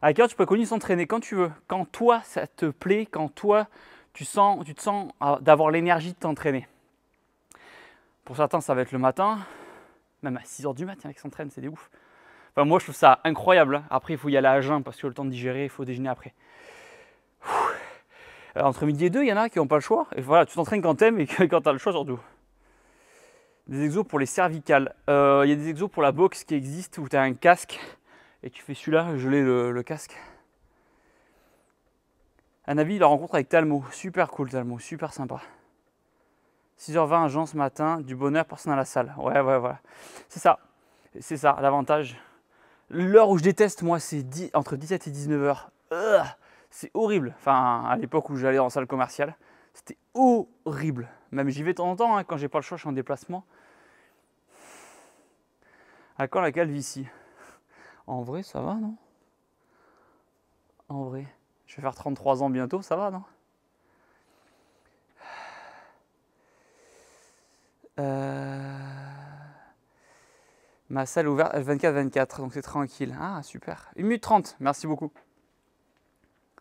à quelle heure tu peux continuer s'entraîner quand tu veux. Quand toi, ça te plaît. Quand toi, tu te sens d'avoir l'énergie de t'entraîner. Pour certains, ça va être le matin. Même à 6h du matin, qui s'entraînent, c'est des ouf. Enfin, moi, je trouve ça incroyable. Hein. Après, il faut y aller à jeun parce que le temps de digérer, il faut déjeuner après. Entre midi et 2, il y en a qui n'ont pas le choix. Et voilà, tu t'entraînes quand t'aimes et quand tu as le choix surtout. Des exos pour les cervicales. Il y a des exos pour la boxe qui existent où tu as un casque et tu fais celui-là, geler le casque. Un avis, la rencontre avec Talmo. Super cool, Talmo, super sympa. 6h20 à Jean ce matin, du bonheur, personne à la salle. Ouais, voilà. C'est ça, l'avantage. L'heure où je déteste, moi, c'est entre 17 et 19h. C'est horrible. Enfin, à l'époque où j'allais en salle commerciale, c'était horrible. Même j'y vais de temps en temps, hein, quand j'ai pas le choix, je suis en déplacement. À quand la calvitie? En vrai, ça va, non? En vrai, je vais faire 33 ans bientôt, ça va, non? Ma salle est ouverte 24-24, donc c'est tranquille. Ah, super. 1 minute 30, merci beaucoup.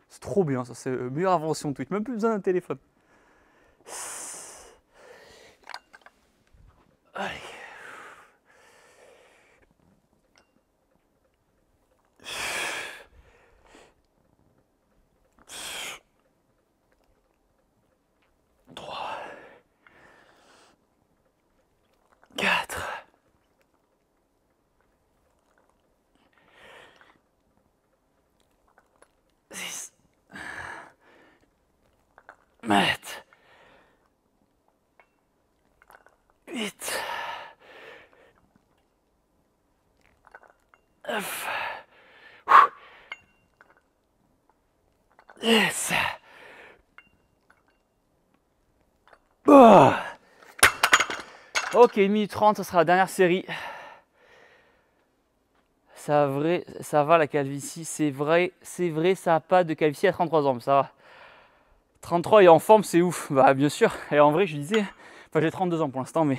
C'est trop bien, ça, c'est la meilleure invention de Twitch. Même plus besoin d'un téléphone. Allez. Mette. 8. 9. Yes. Oh. Ok, 1 minute 30, ça sera la dernière série. Ça va la calvitie, c'est vrai, ça n'a pas de calvitie à 33 ans, mais ça va. 33 et en forme, c'est ouf. Bah bien sûr, et en vrai, je disais, enfin j'ai 32 ans pour l'instant, mais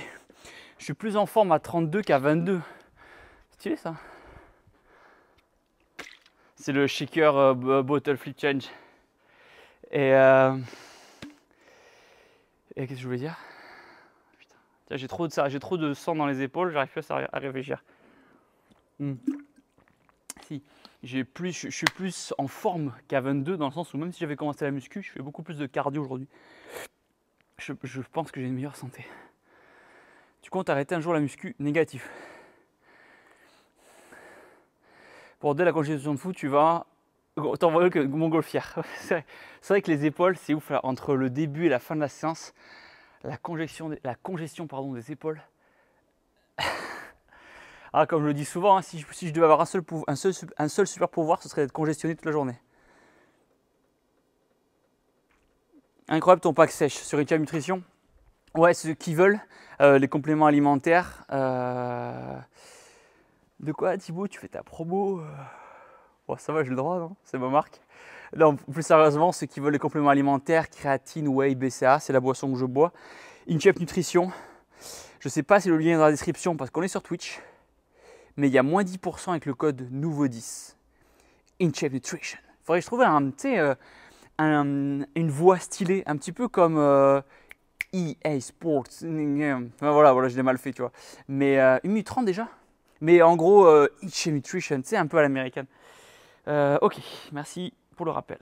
je suis plus en forme à 32 qu'à 22. Stylé ça. C'est le shaker bottle flip change. Et qu'est-ce que je voulais dire? Putain, j'ai trop de sang dans les épaules, j'arrive plus à réfléchir. Si, je suis plus en forme qu'à 22 dans le sens où même si j'avais commencé la muscu, je fais beaucoup plus de cardio aujourd'hui. Je pense que j'ai une meilleure santé. Tu comptes arrêter un jour la muscu? Négatif. Pour dès la congestion de fou, tu vas t'envoyer que montgolfière. C'est vrai que les épaules, c'est ouf. Là. Entre le début et la fin de la séance, la congestion des épaules. Ah, comme je le dis souvent, hein, si je devais avoir un seul super pouvoir, ce serait d'être congestionné toute la journée. Incroyable ton pack sèche sur Ritual Nutrition. Ouais, ceux qui veulent, les compléments alimentaires. De quoi, Thibaut, tu fais ta promo? Bon, ça va, j'ai le droit, non? C'est ma marque. Non, plus sérieusement, ceux qui veulent les compléments alimentaires, créatine, whey, BCA, c'est la boisson que je bois. InShape Nutrition, Je ne sais pas si le lien est dans la description parce qu'on est sur Twitch. Mais il y a moins 10% avec le code nouveau10. InShape Nutrition. Il faudrait que je trouve une voix stylée, un petit peu comme EA Sports. Enfin, voilà, je l'ai mal fait, tu vois. Mais 1 minute 30 déjà. Mais en gros, InShape Nutrition, c'est un peu à l'américaine. Ok, merci pour le rappel.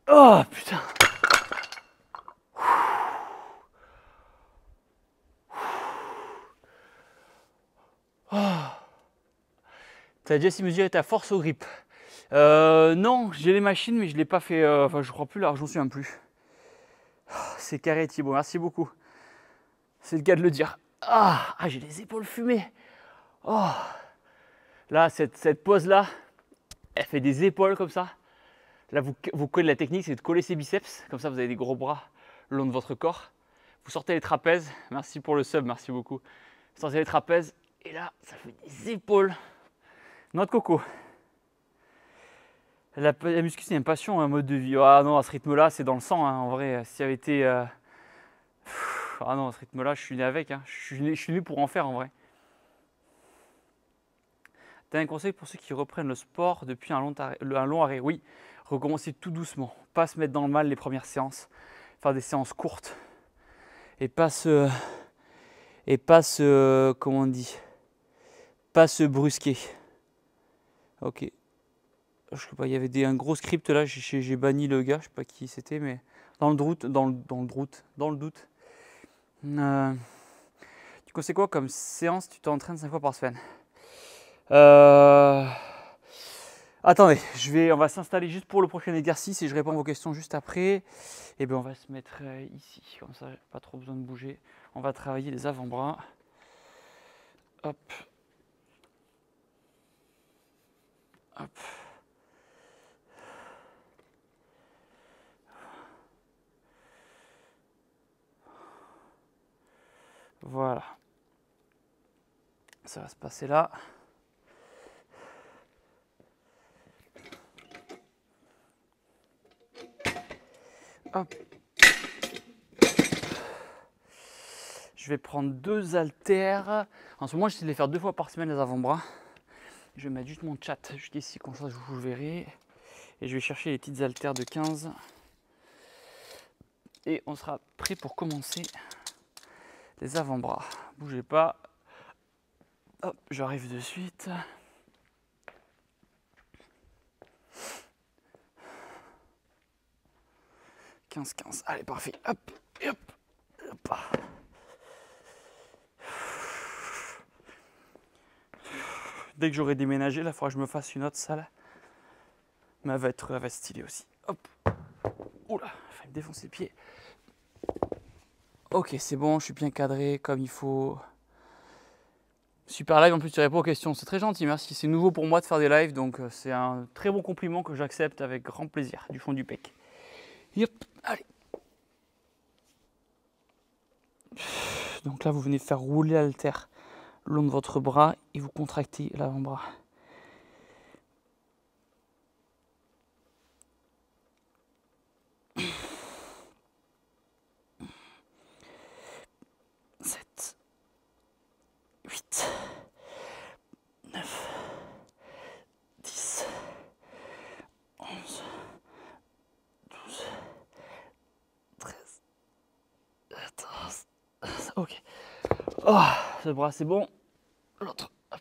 Oh putain. T'as déjà essayé de mesurer ta force au grip? Non, j'ai les machines, mais je ne l'ai pas fait. Enfin, je crois plus là, je m'en souviens plus. C'est carré, Thibaut, merci beaucoup. C'est le cas de le dire. J'ai les épaules fumées. Oh. Là, cette pose-là, elle fait des épaules comme ça. Là, vous collez la technique, c'est de coller ses biceps. Comme ça, vous avez des gros bras le long de votre corps. Vous sortez les trapèzes. Merci pour le sub, merci beaucoup. Vous sortez les trapèzes. Et là, ça fait des épaules. Noix de coco. La muscu, c'est une passion, un mode de vie. Ah non, à ce rythme-là, c'est dans le sang. Hein. En vrai, s'il y avait été. Ah non, à ce rythme-là, je suis né avec. Hein. Je suis né pour en faire en vrai. Tu as un conseil pour ceux qui reprennent le sport depuis un long arrêt? Oui, recommencer tout doucement. Pas se mettre dans le mal les premières séances. Faire des séances courtes. Et pas se. Comment on dit? Pas se brusquer. Ok. Je sais pas, il y avait un gros script là, j'ai banni le gars, je sais pas qui c'était, mais dans le doute. Tu conseilles quoi comme séance? Tu t'entraînes 5 fois par semaine? Attendez, on va s'installer juste pour le prochain exercice et je réponds à vos questions juste après. Et bien on va se mettre ici, comme ça, pas trop besoin de bouger. On va travailler les avant-bras. Hop. Hop. Voilà. Ça va se passer là. Hop. Je vais prendre 2 haltères. En ce moment, j'essaie de les faire 2 fois par semaine les avant-bras. Je vais mettre juste mon chat juste ici, comme ça je vous verrai. Et je vais chercher les petites haltères de 15. Et on sera prêt pour commencer les avant-bras. Bougez pas. Hop, j'arrive de suite. « 15-15. Allez, parfait. Hop, et hop, hop. Dès que j'aurai déménagé, là, il faudra que je me fasse une autre salle. Mais elle va être stylée aussi. Hop. Oula, il faut me défoncer le pied. Ok, c'est bon, je suis bien cadré comme il faut. Super live, en plus tu réponds aux questions, c'est très gentil, merci. C'est nouveau pour moi de faire des lives, donc c'est un très bon compliment que j'accepte avec grand plaisir, du fond du pec. Yep, allez. Donc là, vous venez faire rouler l'haltère le long de votre bras et vous contractez l'avant-bras. Sept, 8, 9, 10, 11, 12, 13, 14. Ok. Oh, Ce bras, c'est bon. L'autre, hop.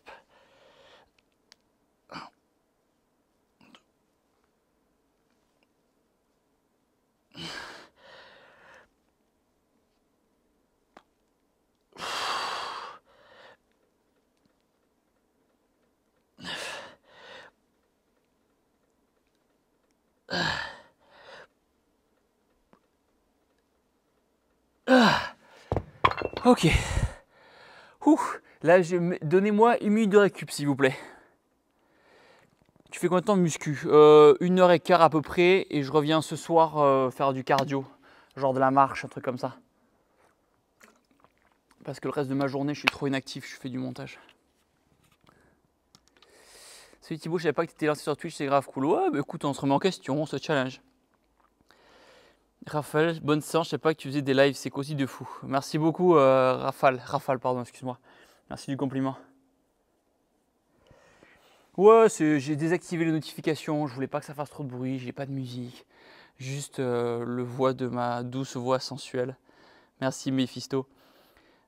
Ok. Là, donnez-moi 1 minute de récup, s'il vous plaît. Tu fais combien de temps de muscu 1h15 à peu près, et je reviens ce soir faire du cardio, genre de la marche, un truc comme ça. Parce que le reste de ma journée, je suis trop inactif, je fais du montage. Salut Thibaut, je savais pas que tu étais lancé sur Twitch, c'est grave cool. Ouais, bah écoute, on se remet en question, on se challenge. Raphaël, bonne séance, je sais pas que tu faisais des lives, c'est qu'aussi de fou. Merci beaucoup Raphaël, pardon, excuse-moi. Merci du compliment. Ouais, j'ai désactivé les notifications, je voulais pas que ça fasse trop de bruit, j'ai pas de musique. Juste le voix de ma douce voix sensuelle. Merci Mephisto.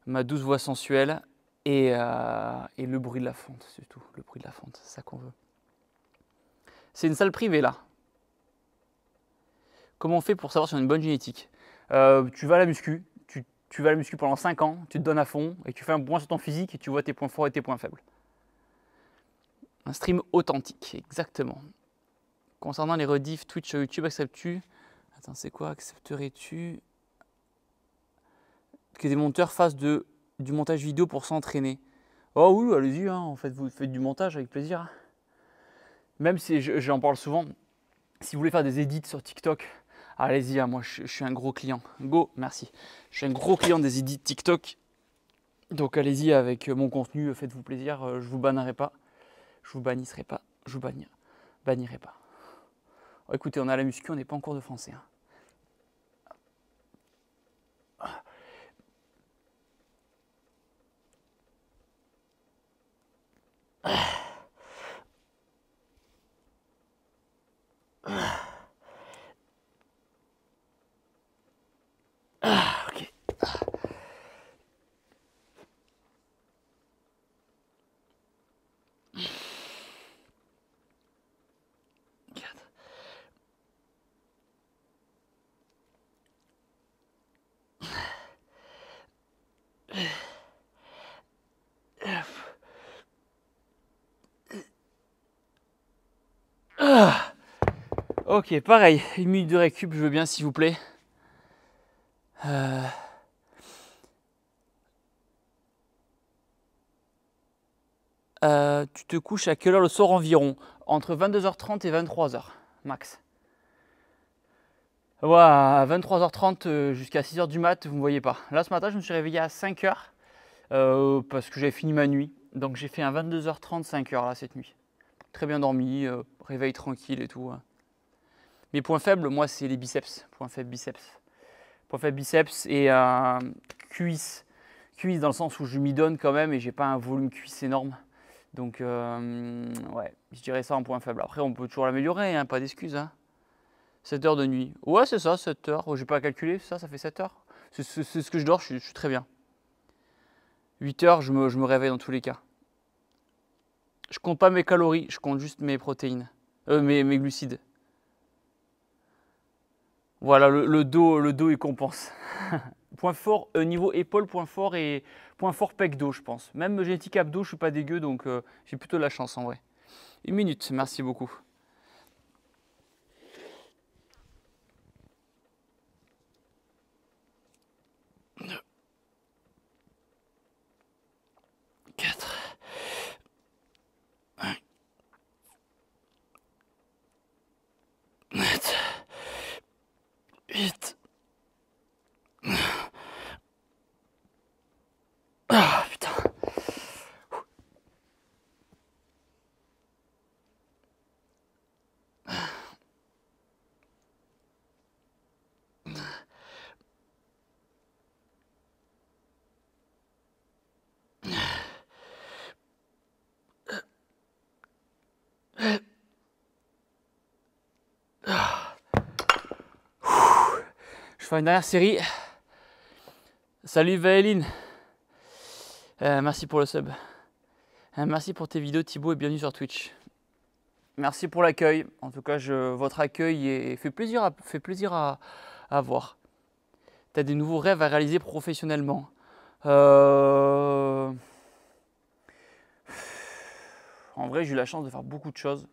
Ma douce voix sensuelle et le bruit de la fonte, c'est tout. Le bruit de la fonte, c'est ça qu'on veut. C'est une salle privée là. Comment on fait pour savoir si on a une bonne génétique Tu vas à la muscu, tu vas à la muscu pendant 5 ans, tu te donnes à fond et tu fais un point sur ton physique et tu vois tes points forts et tes points faibles. Un stream authentique, exactement. Concernant les rediffs Twitch sur YouTube, acceptes-tu? Attends, c'est quoi? Accepterais-tu que des monteurs fassent du montage vidéo pour s'entraîner? Oh oui, allez-y, hein, en fait, vous faites du montage avec plaisir. Même si j'en parle souvent, si vous voulez faire des edits sur TikTok, allez-y, hein, moi je suis un gros client. Go, merci. Je suis un gros client des edits TikTok. Donc allez-y avec mon contenu, faites-vous plaisir, je vous bannirai pas. Je vous bannisserai pas, je vous bannirai pas. Oh, écoutez, on a la muscu, on n'est pas en cours de français. Hein. Ok. Ok, pareil, 1 minute de récup, je veux bien s'il vous plaît. Tu te couches à quelle heure le soir environ? Entre 22h30 et 23h, max. Ouais, à 23h30 jusqu'à 6h du mat, vous ne me voyez pas. Là, ce matin, je me suis réveillé à 5h parce que j'avais fini ma nuit. Donc, j'ai fait un 22h30, 5h là, cette nuit. Très bien dormi, réveil tranquille et tout. Hein. Mes points faibles, moi, c'est les biceps. Points faibles biceps. Points faibles biceps et cuisses. Cuisses dans le sens où je m'y donne quand même et j'ai pas un volume cuisse énorme. Donc, ouais, je dirais ça en point faible. Après, on peut toujours l'améliorer, hein, pas d'excuses. Hein. 7 heures de nuit. Ouais, c'est ça, 7 heures. Oh, j'ai pas calculé, ça fait 7 heures. C'est ce que je dors, je suis très bien. 8 heures, je me réveille dans tous les cas. Je compte pas mes calories, je compte juste mes protéines. Mes glucides. Voilà, le dos, il compense. Point fort, niveau épaule, point fort et point fort pec dos, je pense. Même génétique abdos, je suis pas dégueu, donc j'ai plutôt de la chance en vrai. 1 minute, merci beaucoup. Ah putain. Je fais une dernière série. Salut Vaeline. Merci pour le sub. Merci pour tes vidéos Thibaut et bienvenue sur Twitch. Merci pour l'accueil. En tout cas, votre accueil fait plaisir à voir. Tu as des nouveaux rêves à réaliser professionnellement. En vrai, j'ai eu la chance de faire beaucoup de choses.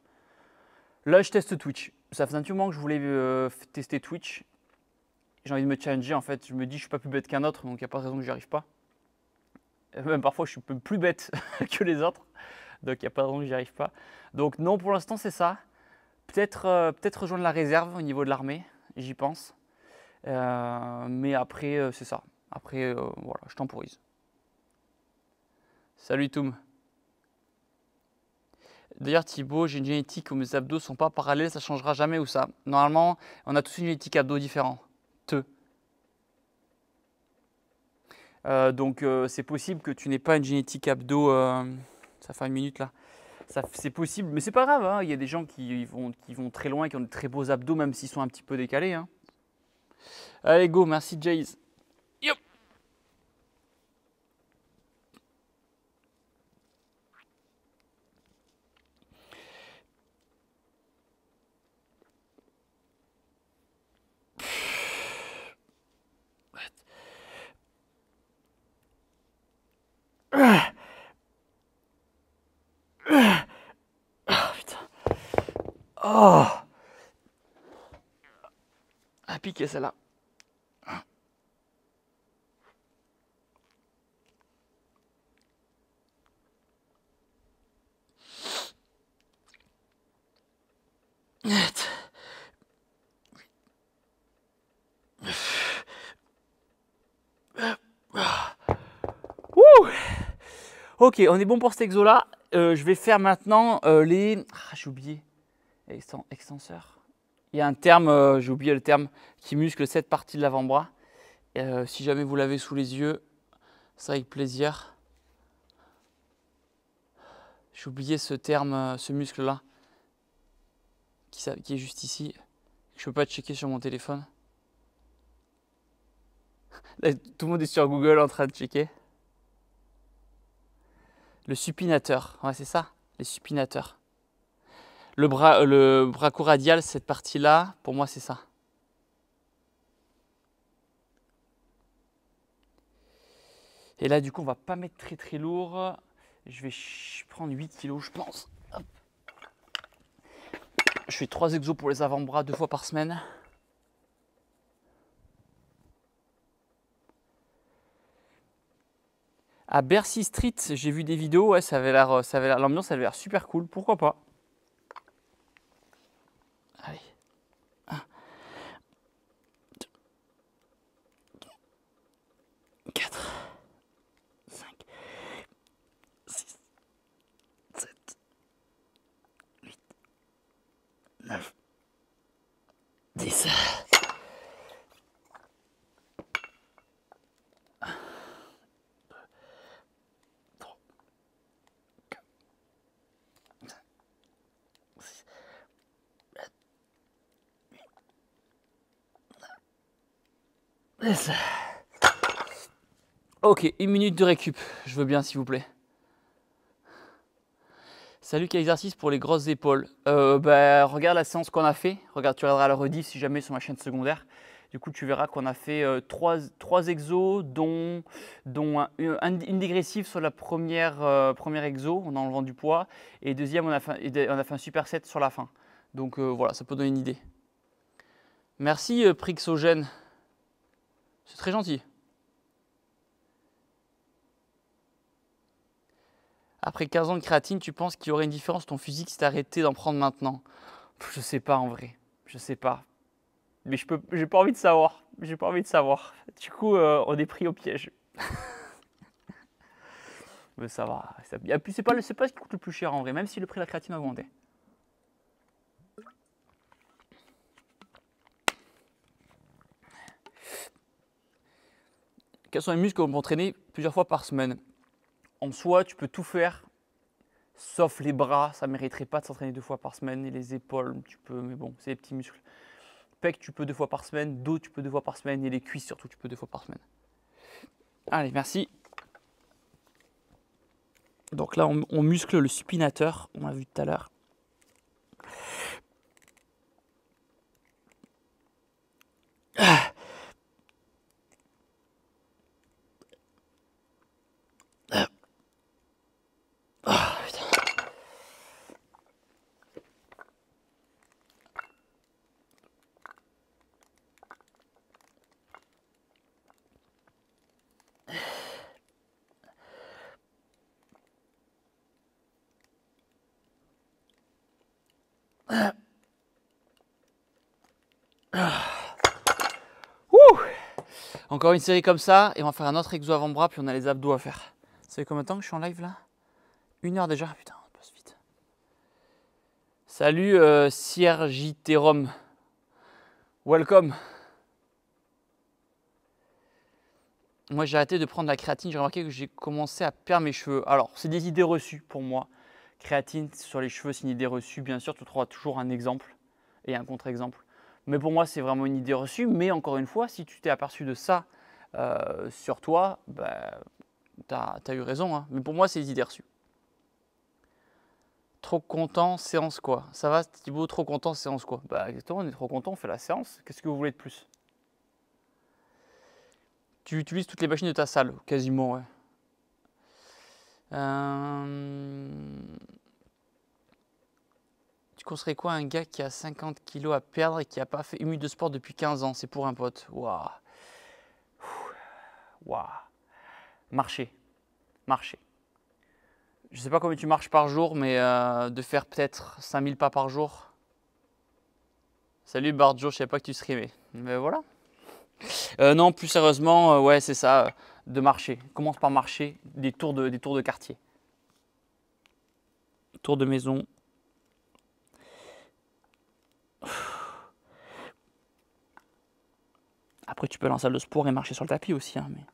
Là, je teste Twitch. Ça fait un petit moment que je voulais tester Twitch. J'ai envie de me challenger en fait. Je me dis, je suis pas plus bête qu'un autre, donc il n'y a pas de raison que j'y arrive pas. Même parfois, je suis plus bête que les autres, donc il n'y a pas de raison que j'y arrive pas. Donc non, pour l'instant, c'est ça. Peut-être rejoindre la réserve au niveau de l'armée, j'y pense. Mais après, c'est ça. Après, voilà, je temporise. Salut Toum. D'ailleurs Thibaut, j'ai une génétique où mes abdos sont pas parallèles, ça changera jamais ou ça. Normalement, on a tous une génétique abdos différente. Donc c'est possible que tu n'aies pas une génétique abdos. Ça fait une minute là. C'est possible, mais c'est pas grave. Hein. Il y a des gens qui vont très loin, qui ont de très beaux abdos, même s'ils sont un petit peu décalés. Hein. Allez go, merci Jays. Yop. Ah putain. Oh. Ah piqué celle-là. Wouh. Ok, on est bon pour cet exo-là. Je vais faire maintenant les... Ah, j'ai oublié. Extenseur. Il y a un terme, j'ai oublié le terme, qui muscle cette partie de l'avant-bras. Si jamais vous l'avez sous les yeux, c'est avec plaisir. J'ai oublié ce terme, ce muscle-là, qui est juste ici. Je ne peux pas checker sur mon téléphone. Là, tout le monde est sur Google en train de checker. Le supinateur, ouais c'est ça, les supinateurs. Le brachioradial, cette partie-là, pour moi c'est ça. Et là du coup on va pas mettre très très lourd. Je vais prendre 8 kg je pense. Hop. Je fais 3 exos pour les avant-bras 2 fois par semaine. À Bercy Street, j'ai vu des vidéos, ouais, l'ambiance avait l'air super cool, pourquoi pas. Allez. 1, 2, 4, 5, 6, 7, 8, 9, 10. Ok, 1 minute de récup, je veux bien s'il vous plaît. Salut, quel exercice pour les grosses épaules. Regarde la séance qu'on a fait, tu regarderas la rediff si jamais sur ma chaîne secondaire. Du coup, tu verras qu'on a fait 3 exos, dont une dégressive sur la première exo, en enlevant du poids, et deuxième, on a fait un superset sur la fin. Donc voilà, ça peut donner une idée. Merci Prixogène, c'est très gentil. Après 15 ans de créatine, tu penses qu'il y aurait une différence ton physique si tu arrêtais d'en prendre maintenant? Je sais pas en vrai, je sais pas. Mais j'ai pas envie de savoir. J'ai pas envie de savoir. Du coup, on est pris au piège. Mais ça va. Et puis c'est pas ce qui coûte le plus cher en vrai, même si le prix de la créatine a augmenté. Quels sont les muscles qu'on peut entraîner plusieurs fois par semaine? En soi, tu peux tout faire, sauf les bras. Ça mériterait pas de s'entraîner 2 fois par semaine. Et les épaules, tu peux, mais bon, c'est des petits muscles. Pec, tu peux 2 fois par semaine. Dos, tu peux 2 fois par semaine. Et les cuisses, surtout, tu peux 2 fois par semaine. Allez, merci. Donc là, on muscle le supinateur, on l'a vu tout à l'heure. Ouh. Encore une série comme ça et on va faire un autre exo avant-bras puis on a les abdos à faire. Ça fait combien de temps que je suis en live là? 1 heure déjà, putain, on passe vite. Salut Ciergiterum. Welcome. Moi j'ai arrêté de prendre la créatine, j'ai remarqué que j'ai commencé à perdre mes cheveux. Alors c'est des idées reçues pour moi. Créatine sur les cheveux, c'est une idée reçue. Bien sûr, tu trouveras toujours un exemple et un contre-exemple. Mais pour moi, c'est vraiment une idée reçue. Mais encore une fois, si tu t'es aperçu de ça sur toi, bah, tu as eu raison. Hein. Mais pour moi, c'est des idées reçues. Trop content, séance quoi? Ça va Thibaut, trop content, séance quoi? Bah exactement, on est trop content, on fait la séance. Qu'est-ce que vous voulez de plus? Tu utilises toutes les machines de ta salle, quasiment, ouais. Tu conseillerais quoi à un gars qui a 50 kilos à perdre et qui n'a pas fait une minute de sport depuis 15 ans? C'est pour un pote. Waouh. Waouh. Marcher. Marcher. Je ne sais pas combien tu marches par jour, mais de faire peut-être 5000 pas par jour. Salut Barjo, je ne savais pas que tu streamais. Mais voilà. Non, plus sérieusement, ouais, c'est ça, de marcher. Commence par marcher, des tours de quartier. Tour de maison. Après, tu peux aller en salle de sport et marcher sur le tapis aussi. Hein, mais...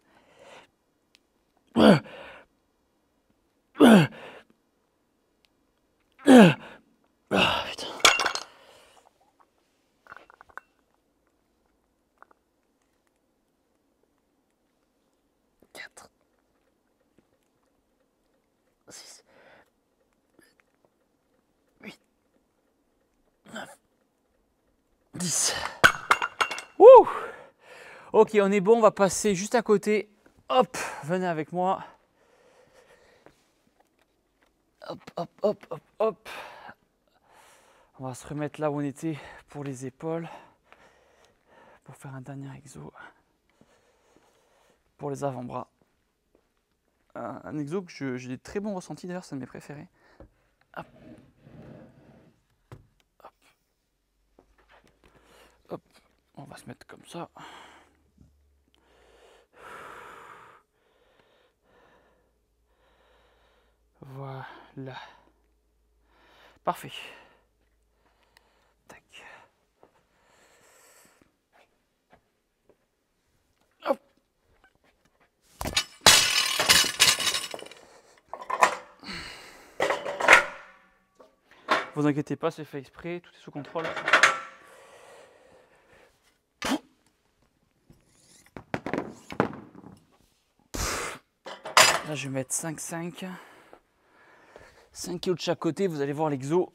Ah, putain. 4, 6, 8, 9, 10. Ouh. Ok, on est bon, on va passer juste à côté. Hop, venez avec moi. Hop, hop, hop, hop, hop. On va se remettre là où on était pour les épaules. Pour faire un dernier exo. Pour les avant-bras. Un exo que j'ai des très bons ressentis, d'ailleurs, c'est un de mes préférés. Hop. Hop. Hop. On va se mettre comme ça. Voilà. Parfait. Tac. Hop. Vous inquiétez pas, c'est fait exprès, tout est sous contrôle. Là, je vais mettre 5-5. 5 kg de chaque côté, vous allez voir l'exo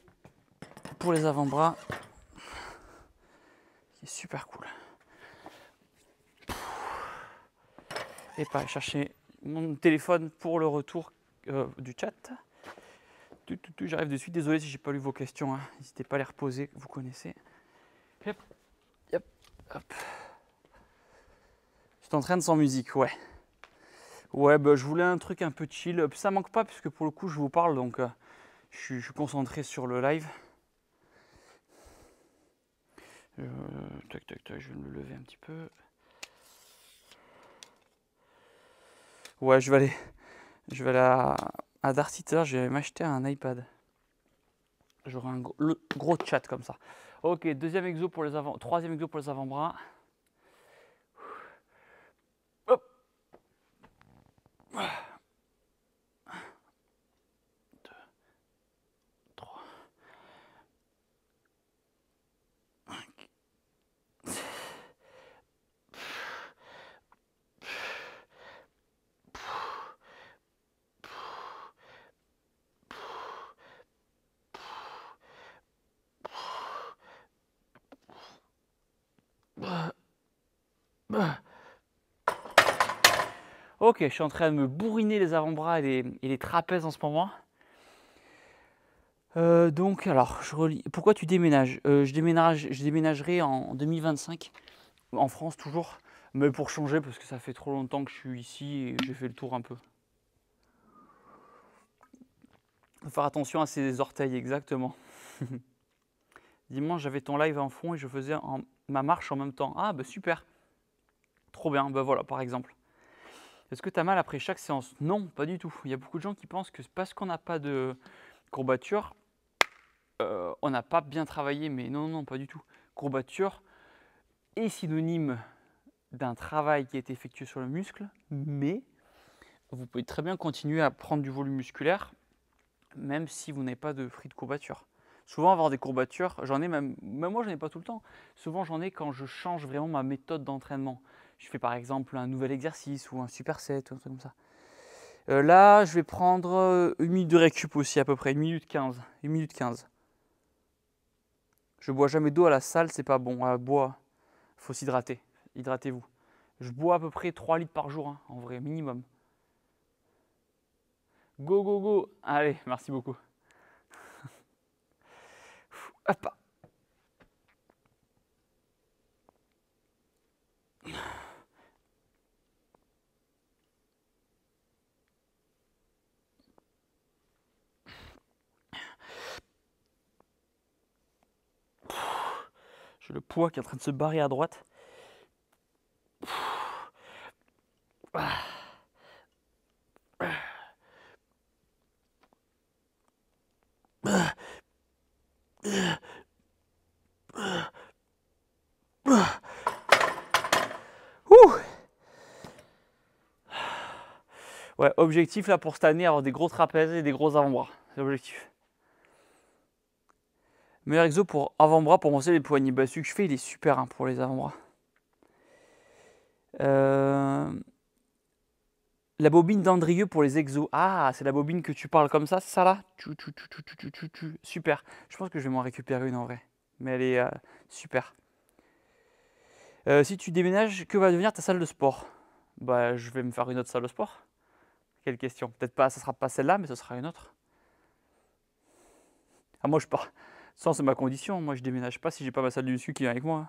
pour les avant-bras. Qui est super cool. Et pareil, chercher mon téléphone pour le retour du chat. J'arrive de suite, désolé si j'ai pas lu vos questions. Hein. N'hésitez pas à les reposer, vous connaissez. Hop, hop, hop. Je t'entraîne sans musique, ouais. Ouais, bah, je voulais un truc un peu chill. Ça manque pas puisque pour le coup je vous parle, donc je suis concentré sur le live. Tac, tac, tac, je vais me lever un petit peu. Ouais, je vais aller à Darty Theater, je vais m'acheter un iPad. J'aurai un gros chat comme ça. Ok, troisième exo pour les avant-bras. Hop. 2, 3, 5. Ok, je suis en train de me bourriner les avant-bras et les trapèzes en ce moment. Donc, alors, je relis. Pourquoi tu déménages? Je déménagerai en 2025, en France toujours, mais pour changer parce que ça fait trop longtemps que je suis ici et j'ai fait le tour un peu. Faut faire attention à ses orteils, exactement. Dimanche, j'avais ton live en fond et je faisais ma marche en même temps. Ah, bah super, trop bien, bah voilà, par exemple. Est-ce que tu as mal après chaque séance? Non, pas du tout. Il y a beaucoup de gens qui pensent que parce qu'on n'a pas de courbature, on n'a pas bien travaillé, mais non, non, pas du tout. Courbature est synonyme d'un travail qui a été effectué sur le muscle, mais vous pouvez très bien continuer à prendre du volume musculaire, même si vous n'avez pas de fruits de courbature. Souvent, avoir des courbatures, j'en ai même moi, j'en ai pas tout le temps. Souvent, j'en ai quand je change vraiment ma méthode d'entraînement. Je fais par exemple un nouvel exercice ou un superset ou un truc comme ça. Là, je vais prendre une minute de récup aussi, à peu près, 1 minute 15. 1 minute 15. Je bois jamais d'eau à la salle, c'est pas bon. Bois, faut s'hydrater. Hydratez-vous. Je bois à peu près 3 litres par jour, hein, en vrai, minimum. Go, go, go. Allez, merci beaucoup. Hop. J'ai le poids qui est en train de se barrer à droite. Ouh. Ouais, objectif là pour cette année, avoir des gros trapèzes et des gros avant-bras. C'est l'objectif. Meilleur exo pour avant-bras pour monter les poignets. Bah, celui que je fais, il est super hein, pour les avant-bras. La bobine d'Andrieux pour les exos. Ah, c'est la bobine que tu parles comme ça, c'est ça là? Super. Je pense que je vais m'en récupérer une en vrai. Mais elle est super. Si tu déménages, que va devenir ta salle de sport? Bah, je vais me faire une autre salle de sport. Quelle question? Peut-être pas, ça sera pas celle-là, mais ce sera une autre. Ah, moi je pars. Ça, c'est ma condition. Moi, je déménage pas si j'ai pas ma salle de muscu qui vient avec moi.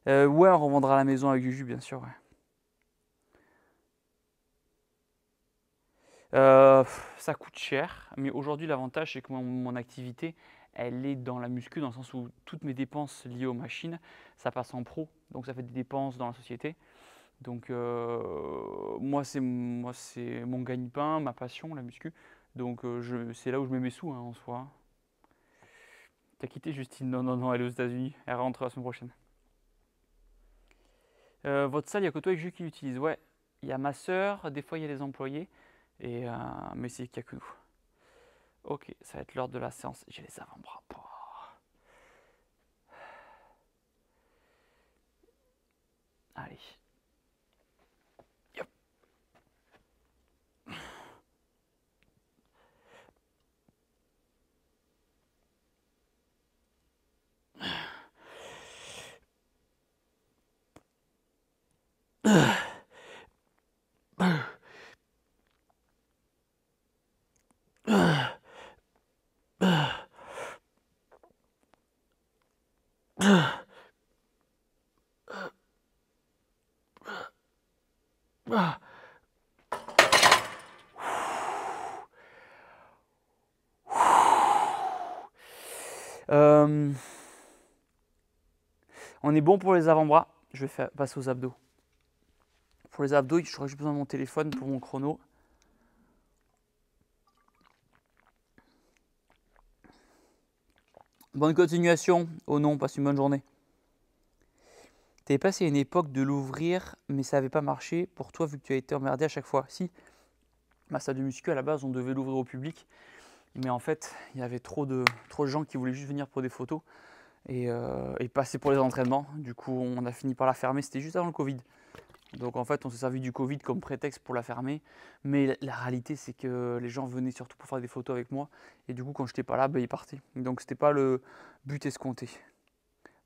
Ouais, on revendra la maison avec Juju, bien sûr. Ouais. Ça coûte cher, mais aujourd'hui l'avantage c'est que mon activité, elle est dans la muscu, dans le sens où toutes mes dépenses liées aux machines, ça passe en pro, donc ça fait des dépenses dans la société. Donc moi c'est mon gagne-pain, ma passion, la muscu. Donc c'est là où je mets mes sous hein, en soi. T'as quitté Justine? Non, non, non, elle est aux États-Unis, elle rentre la semaine prochaine. Votre salle, il y a que toi et Jules qui l'utilise? Ouais, il y a ma soeur, des fois il y a les employés, mais c'est qu'il n'y a que nous. Ok, ça va être l'heure de la séance. J'ai les avant-bras. Allez. Yep. On est bon pour les avant-bras. Je vais passer aux abdos. Pour les abdos, j'aurais juste besoin de mon téléphone pour mon chrono. Bonne continuation. Oh non, passe une bonne journée. T'avais passé une époque de l'ouvrir, mais ça n'avait pas marché pour toi vu que tu as été emmerdé à chaque fois. Si, ma salle de muscu à la base, on devait l'ouvrir au public, mais en fait, il y avait trop de gens qui voulaient juste venir pour des photos et passer pour les entraînements. Du coup, on a fini par la fermer. C'était juste avant le Covid. Donc en fait, on s'est servi du Covid comme prétexte pour la fermer. Mais la réalité, c'est que les gens venaient surtout pour faire des photos avec moi. Et du coup, quand je n'étais pas là, ils partaient. Donc c'était pas le but escompté.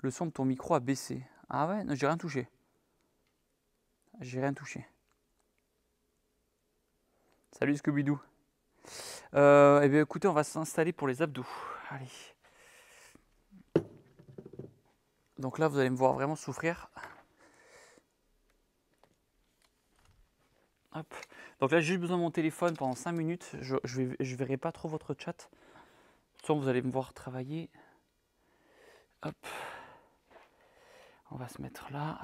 Le son de ton micro a baissé. Ah ouais? Non, j'ai rien touché. J'ai rien touché. Salut Scooby-Doo. Eh bien écoutez, on va s'installer pour les abdos. Allez. Donc là, vous allez me voir vraiment souffrir. Hop. Donc là, j'ai juste besoin de mon téléphone pendant 5 minutes. Je verrai pas trop votre chat. Soit vous allez me voir travailler. Hop. On va se mettre là.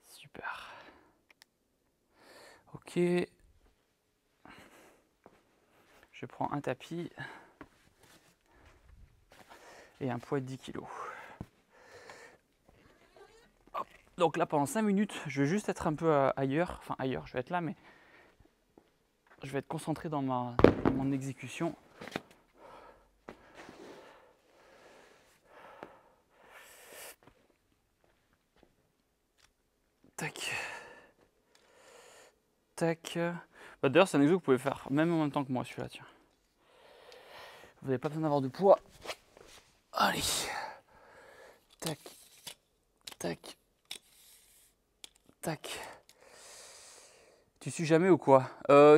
Super. Ok. Je prends un tapis et un poids de 10 kg. Donc là, pendant 5 minutes, je vais juste être un peu ailleurs. Enfin, ailleurs, je vais être là, mais je vais être concentré dans mon exécution. Tac. Tac. Bah, d'ailleurs, c'est un exo que vous pouvez faire même en même temps que moi, celui-là, tiens. Vous n'avez pas besoin d'avoir de poids. Allez. Tac. Tac. Tac. Tu suis jamais ou quoi?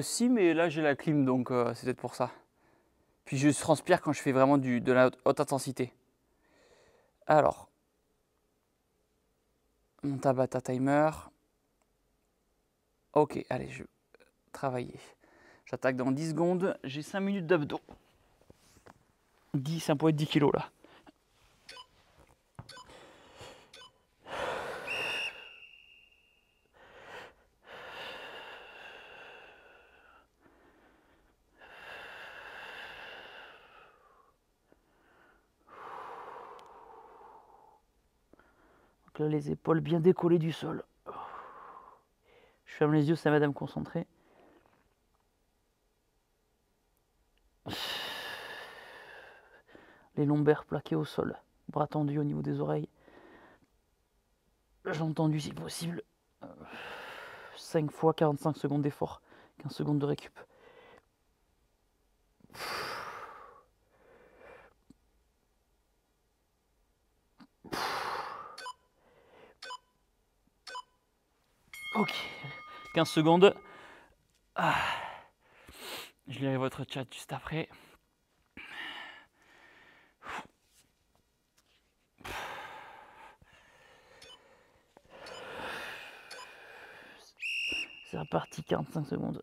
Si, mais là, j'ai la clim, donc c'est peut-être pour ça. Puis je transpire quand je fais vraiment de la haute intensité. Alors. Mon Tabata timer. Ok, allez, je vais travailler. J'attaque dans 10 secondes. J'ai 5 minutes d'abdos. 10, un poids de 10 kg là. Donc là, les épaules bien décollées du sol. Je ferme les yeux, ça m'aide à me concentrer. Les lombaires plaqués au sol. Bras tendus au niveau des oreilles. Jambes tendues si possible. 5 fois 45 secondes d'effort. 15 secondes de récup. Ok. 15 secondes. Ah. Je lirai votre chat juste après. C'est reparti, 45 secondes.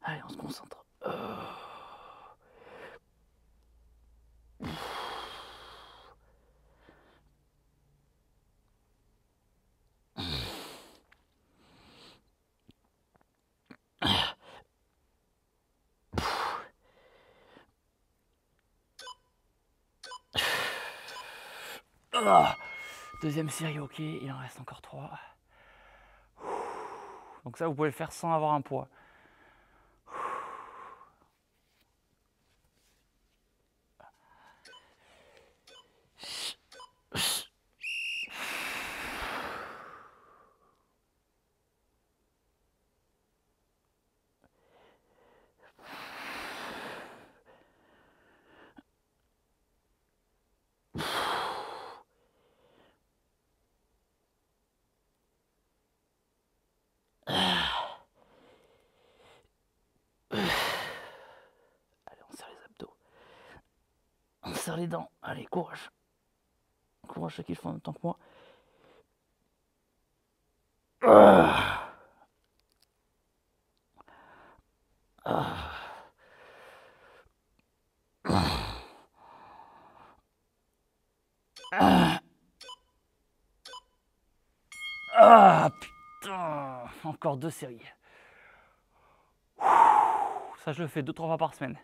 Allez, on se concentre. Deuxième série, ok, il en reste encore 3. Donc ça, vous pouvez le faire sans avoir un poids. Allez, on serre les abdos. On serre les dents. Allez, courage. Courage, ceux qui le font en même temps que moi. Ah putain. Encore 2 séries. Ça, je le fais 2-3 fois par semaine.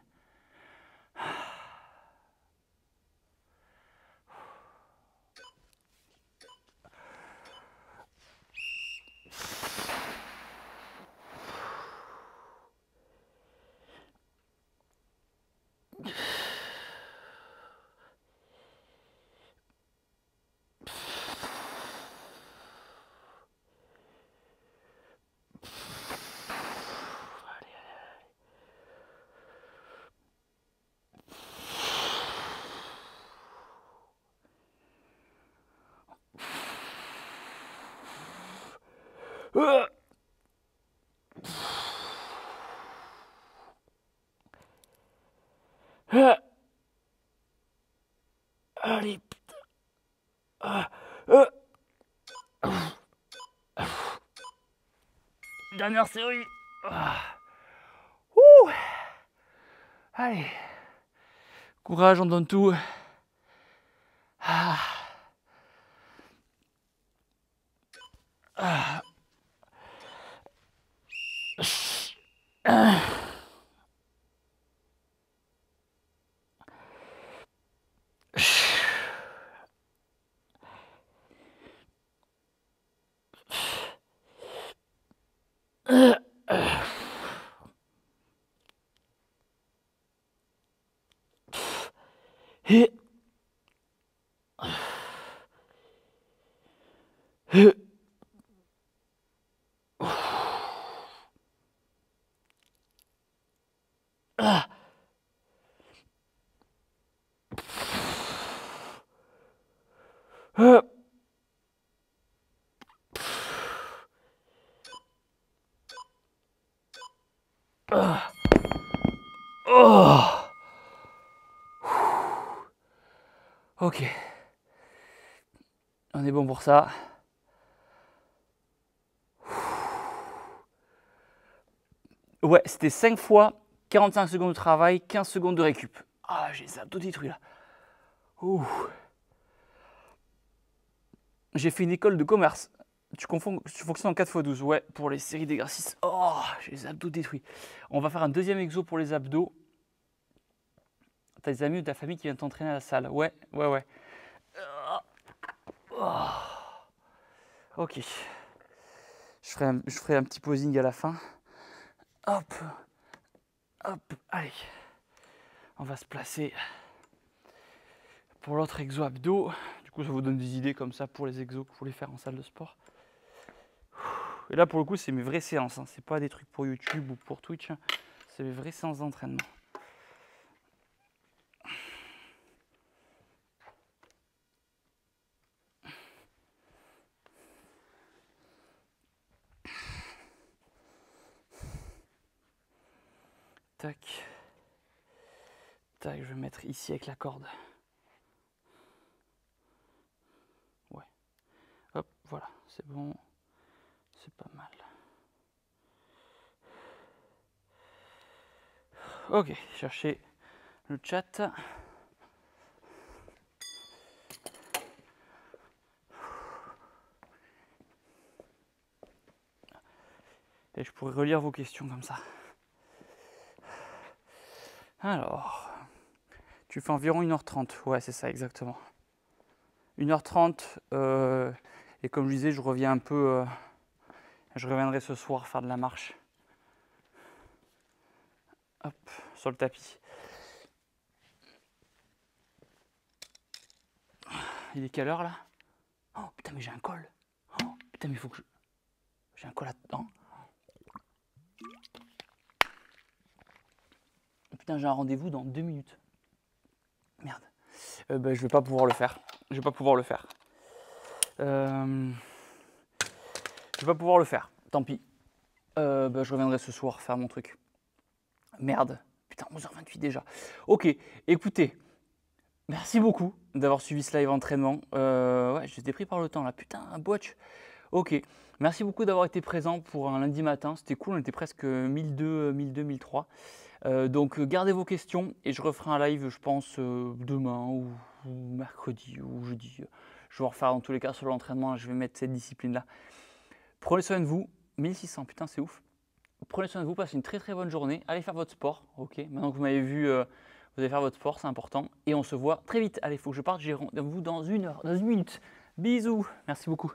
Allez, dernière série. Ouh. Allez. Courage, on donne tout. Ah. Ah. Oh. Ok. On est bon pour ça. Ouais, c'était 5 fois, 45 secondes de travail, 15 secondes de récup. Ah, j'ai les abdos détruits là. Ouh. J'ai fait une école de commerce. Tu fonctionnes en 4x12, ouais, pour les séries d'exercices. Oh, j'ai les abdos détruits. On va faire un deuxième exo pour les abdos. T'as des amis ou de ta famille qui viennent t'entraîner à la salle? Ouais. Oh. Ok. Je ferai un petit posing à la fin. Hop. Allez. On va se placer pour l'autre exo abdos. Du coup, ça vous donne des idées comme ça pour les exos que vous voulez faire en salle de sport. Et là, pour le coup, c'est mes vraies séances. Hein. C'est pas des trucs pour YouTube ou pour Twitch. Hein. C'est mes vraies séances d'entraînement. Tac. Tac, je vais mettre ici avec la corde. Ouais. Hop, voilà, c'est bon. C'est pas mal. Ok, cherchez le chat. Et je pourrais relire vos questions comme ça. Alors, tu fais environ 1h30. Ouais, c'est ça, exactement. 1h30. Et comme je disais, je reviens un peu. Je reviendrai ce soir faire de la marche. Hop, sur le tapis. Il est quelle heure là? Oh putain, mais j'ai un col. Oh putain, mais il faut que je. J'ai un col là-dedans. Putain, j'ai un rendez-vous dans 2 minutes. Merde. Je vais pas pouvoir le faire. Je vais pas pouvoir le faire. Je vais pas pouvoir le faire. Tant pis. Je reviendrai ce soir faire mon truc. Merde. Putain, 11h28 déjà. Ok, écoutez. Merci beaucoup d'avoir suivi ce live entraînement. Ouais, j'étais pris par le temps là. Putain, un watch. Ok. Merci beaucoup d'avoir été présent pour un lundi matin. C'était cool, on était presque 1003. Donc gardez vos questions et je referai un live, je pense, demain ou mercredi ou jeudi. Je vais en refaire dans tous les cas sur l'entraînement. Je vais mettre cette discipline-là. Prenez soin de vous. 1600, putain, c'est ouf. Prenez soin de vous, passez une très très bonne journée. Allez faire votre sport. Ok. Maintenant que vous m'avez vu, vous allez faire votre sport, c'est important. Et on se voit très vite. Allez, il faut que je parte. J'ai rendez-vous dans 1 heure, dans 1 minute. Bisous. Merci beaucoup.